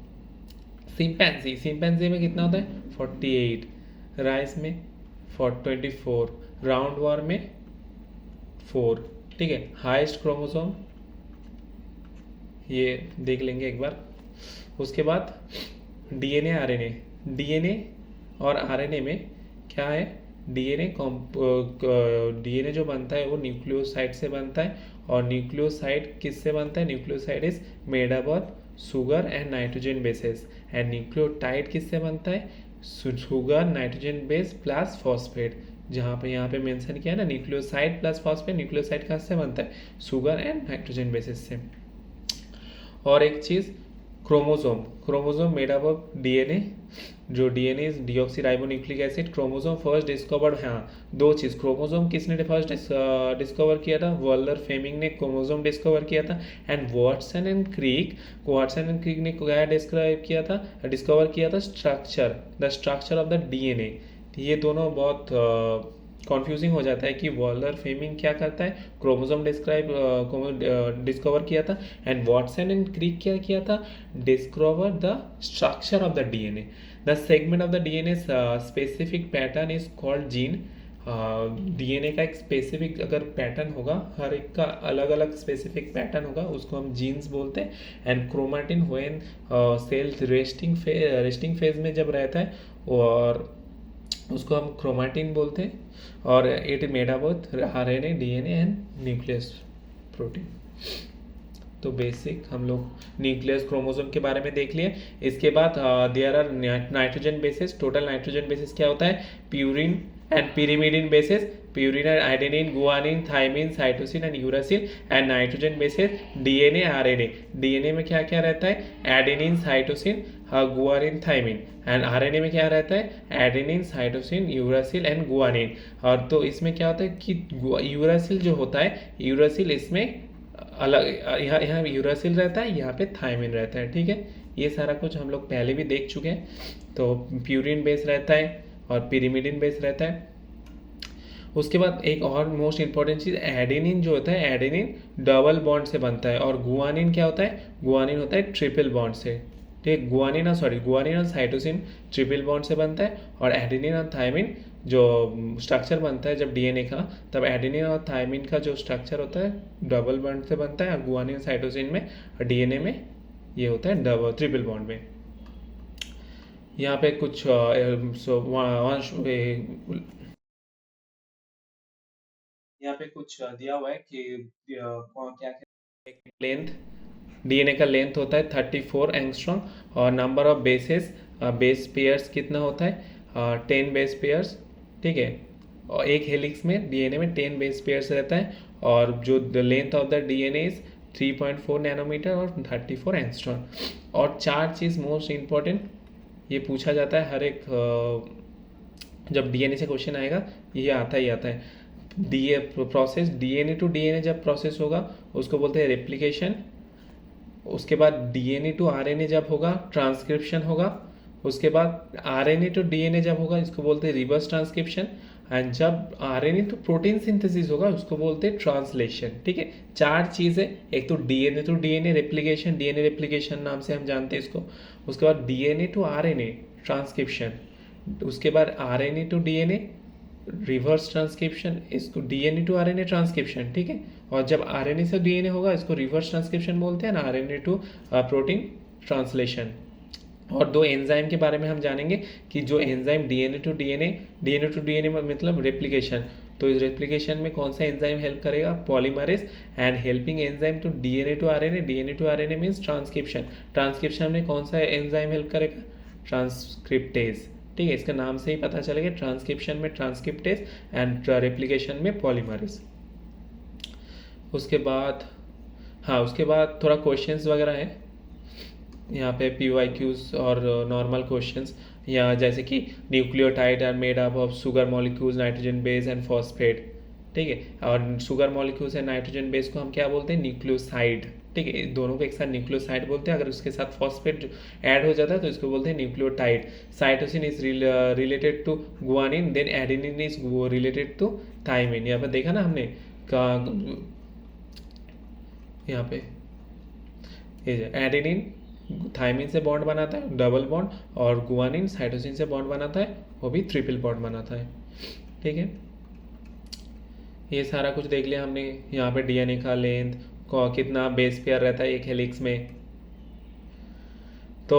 सिंपैंजी में कितना होता है, 48। राइस में 24। राउंड वॉर में 4। ठीक है। हाईएस्ट क्रोमोसोम ये देख लेंगे एक बार। उसके बाद डीएनए आरएनए, डीएनए और आरएनए में क्या है, डीएनए डीएनए जो बनता है वो न्यूक्लियोसाइड से बनता है, और न्यूक्लियोसाइड किससे बनता है, nucleoside is made up of sugar and nitrogen bases, and nucleotide किससे बनता है, sugar nitrogen base plus phosphate, जहाँ पे यहाँ पे मेंशन किया है ना न्यूक्लियोसाइड प्लस फॉस्फेट, न्यूक्लियोसाइड कहाँ से बनता है, शुगर एंड नाइट्रोजन बेसिस से। और एक चीज़ chromosome, chromosome made up of DNA, जो DNA is deoxyribonucleic acid, chromosome first discovered, हाँ दो चीज़, क्रोमोसोम किसने फर्स्ट डिस्कवर किया था, वर्लर फेमिंग ने क्रोमोसोम डिस्कवर किया था, and Watson and Crick, Watson and Crick ने क्या डिस्क्राइब किया था, डिस्कवर किया था structure, the structure of the DNA. ये दोनों बहुत कॉन्फ्यूजिंग हो जाता है कि वॉलर फेमिंग क्या करता है, क्रोमोसोम डिस्कवर किया था, एंड वॉटसन एंड क्रिक क्या किया था, discover the structure of the DNA, the segment of the DNA specific pattern is called gene. DNA का एक स्पेसिफिक अगर पैटर्न होगा, हर एक का अलग अलग स्पेसिफिक पैटर्न होगा, उसको हम जीन्स बोलते हैं। And chromatin when cell resting phase में जब रहता है और उसको हम क्रोमेटिन बोलते हैं, और it made up RNA DNA and nucleus protein. तो बेसिक हम लोग न्यूक्लियस क्रोमोसोम के बारे में देख लिए। इसके बाद there are nitrogen bases, total nitrogen bases क्या होता है, purine and pyrimidine bases, purine and adenine, guanine, thymine, cytosine and uracil, and nitrogen bases DNA RNA. DNA में क्या क्या रहता है, adenine, cytosine, guanine, thymine, and RNA में क्या रहता है, adenine, cytosine, uracil and guanine. और तो इसमें क्या होता है कि यूरासिल जो होता है, यूरासिल इसमें अलग, यहाँ यहाँ यूरासिल रहता है, यहाँ पे थाइमिन रहता है, ठीक है। ये सारा कुछ हम लोग पहले भी देख चुके हैं। तो प्यूरिन बेस रहता है और पिरिमिडिन बेस रहता है। उसके बाद एक और मोस्ट इंपॉर्टेंट चीज़, एडेनिन जो होता है, एडेनिन डबल बॉन्ड से बनता है, और गुआनिन क्या होता है, गुआनिन होता है ट्रिपल बॉन्ड से, ठीक है। गुआनिन और साइटोसिन ट्रिपल बॉन्ड से बनता है, और एडेनिन और थाइमिन जो स्ट्रक्चर बनता है जब डीएनए का, तब एडेनिन और थाइमिन का जो स्ट्रक्चर होता है डबल बॉन्ड से बनता है, और गुआनिन साइटोसिन में और डीएनए में ये होता है डबल ट्रिपल बॉन्ड में। यहाँ पे कुछ यहाँ पे कुछ दिया हुआ है कि क्या लेंथ, डीएनए का लेंथ होता है 34 एंगस्ट्रॉम, और नंबर ऑफ बेस पेयर्स कितना होता है, 10 बेस पेयर्स, ठीक है। और एक हेलिक्स में डीएनए में 10 बेस पेयर्स रहता है, और जो the length of the DNA is 3.4 nanometre और 34 एंगस्ट्रॉम। और चार चीज़ मोस्ट इम्पॉर्टेंट ये पूछा जाता है हर एक जब डीएनए से क्वेश्चन आएगा, ये आता ही आता है। प्रोसेस डीएनए टू डीएनए जब प्रोसेस होगा उसको बोलते हैं रेप्लिकेशन। उसके बाद डीएनए टू आरएनए जब होगा ट्रांसक्रिप्शन होगा। उसके बाद आरएनए टू डीएनए जब होगा इसको बोलते हैं रिवर्स ट्रांसक्रिप्शन। एंड जब आरएनए टू प्रोटीन सिंथेसिस होगा उसको बोलते हैं ट्रांसलेशन, ठीक है। चार चीज़ें, एक तो DNA to DNA replication, DNA replication नाम से हम जानते हैं इसको। उसके बाद डीएनए टू आरएनए ट्रांसक्रिप्शन, उसके बाद RNA to DNA reverse transcription, इसको डीएनए टू आरएनए ट्रांसक्रिप्शन, ठीक है। और जब आरएनए से डीएनए होगा इसको रिवर्स ट्रांसक्रिप्शन बोलते हैं ना, आरएनए टू प्रोटीन ट्रांसलेशन। और दो एंजाइम के बारे में हम जानेंगे कि जो एंजाइम डीएनए टू डीएनए मतलब रेप्लिकेशन, तो इस रेप्लिकेशन में कौन सा एंजाइम हेल्प करेगा, polymerase. And helping enzyme to DNA to RNA means transcription, transcription में कौन सा एंजाइम हेल्प करेगा, ट्रांसक्रिप्टेज, ठीक है। इसका नाम से ही पता चलेगा, ट्रांसक्रिप्शन में ट्रांसक्रिप्टेज एंड रेप्लिकेशन में पॉलीमरेज। उसके बाद उसके बाद थोड़ा क्वेश्चंस वगैरह है यहाँ पे, PYQs और नॉर्मल क्वेश्चंस, या जैसे कि nucleotide are made up of sugar molecules, nitrogen base and phosphate, ठीक है। और sugar molecules and nitrogen base को हम क्या बोलते हैं, न्यूक्लियोसाइड, ठीक है। दोनों को एक साथ न्यूक्लियोसाइड बोलते हैं। अगर उसके साथ फॉस्फेट ऐड हो जाता है तो इसको बोलते हैं nucleotide. Cytosine is related to guanine, then adenine is related to thymine. यहाँ पर देखा ना हमने यहाँ पे एडेनिन थाइमिन से बॉन्ड बनाता है डबल बॉन्ड, और गुआनिन साइटोसिन से बॉन्ड बनाता है वो भी ट्रिपल बॉन्ड बनाता है, ठीक है। ये सारा कुछ देख लिया हमने। यहाँ पे डीएनए का लेंथ कितना बेस पेयर रहता है एक हेलिक्स में, तो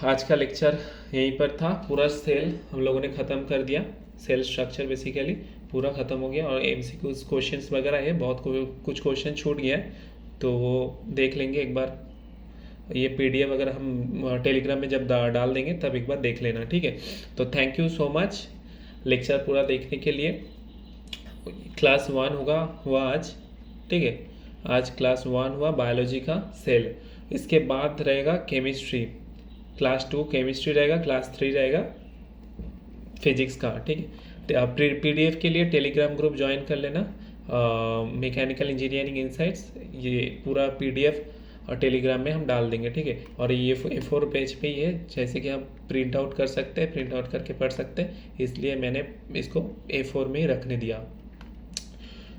आज का लेक्चर यहीं पर था। पूरा सेल हम लोगों ने ख़त्म कर दिया। सेल स्ट्रक्चर बेसिकली पूरा ख़त्म हो गया और एमसीक्यूज क्वेश्चंस वगैरह है, बहुत कुछ क्वेश्चन छूट गया है, तो वो देख लेंगे एक बार। ये पीडीएफ अगर हम टेलीग्राम में जब डाल देंगे तब एक बार देख लेना, ठीक है। तो thank you so much lecture पूरा देखने के लिए। क्लास 1 हुआ आज, ठीक है। आज क्लास 1 हुआ बायोलॉजी का सेल। इसके बाद रहेगा केमिस्ट्री, क्लास 2 केमिस्ट्री रहेगा, क्लास 3 रहेगा फिजिक्स का, ठीक है। पीडीएफ के लिए टेलीग्राम ग्रुप ज्वाइन कर लेना, मैकेनिकल इंजीनियरिंग इनसाइट्स। ये पूरा पीडीएफ और टेलीग्राम में हम डाल देंगे, ठीक है। और ये A4 पेज पे ही है, जैसे कि आप प्रिंट आउट कर सकते हैं, प्रिंट आउट करके पढ़ सकते हैं, इसलिए मैंने इसको A4 में ही रखने दिया।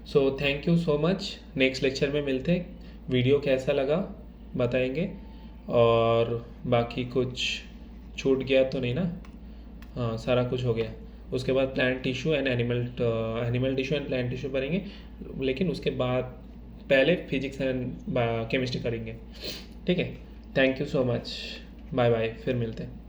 So thank you so much. Next lecture में मिलते हैं। वीडियो कैसा लगा बताएंगे, और बाकी कुछ छूट गया तो नहीं ना? हाँ, सारा कुछ हो गया। उसके बाद plant tissue and animal tissue and plant tissue पढ़ेंगे, लेकिन उसके बाद पहले फिजिक्स एंड केमिस्ट्री करेंगे, ठीक है। Thank you so much, bye bye, फिर मिलते हैं।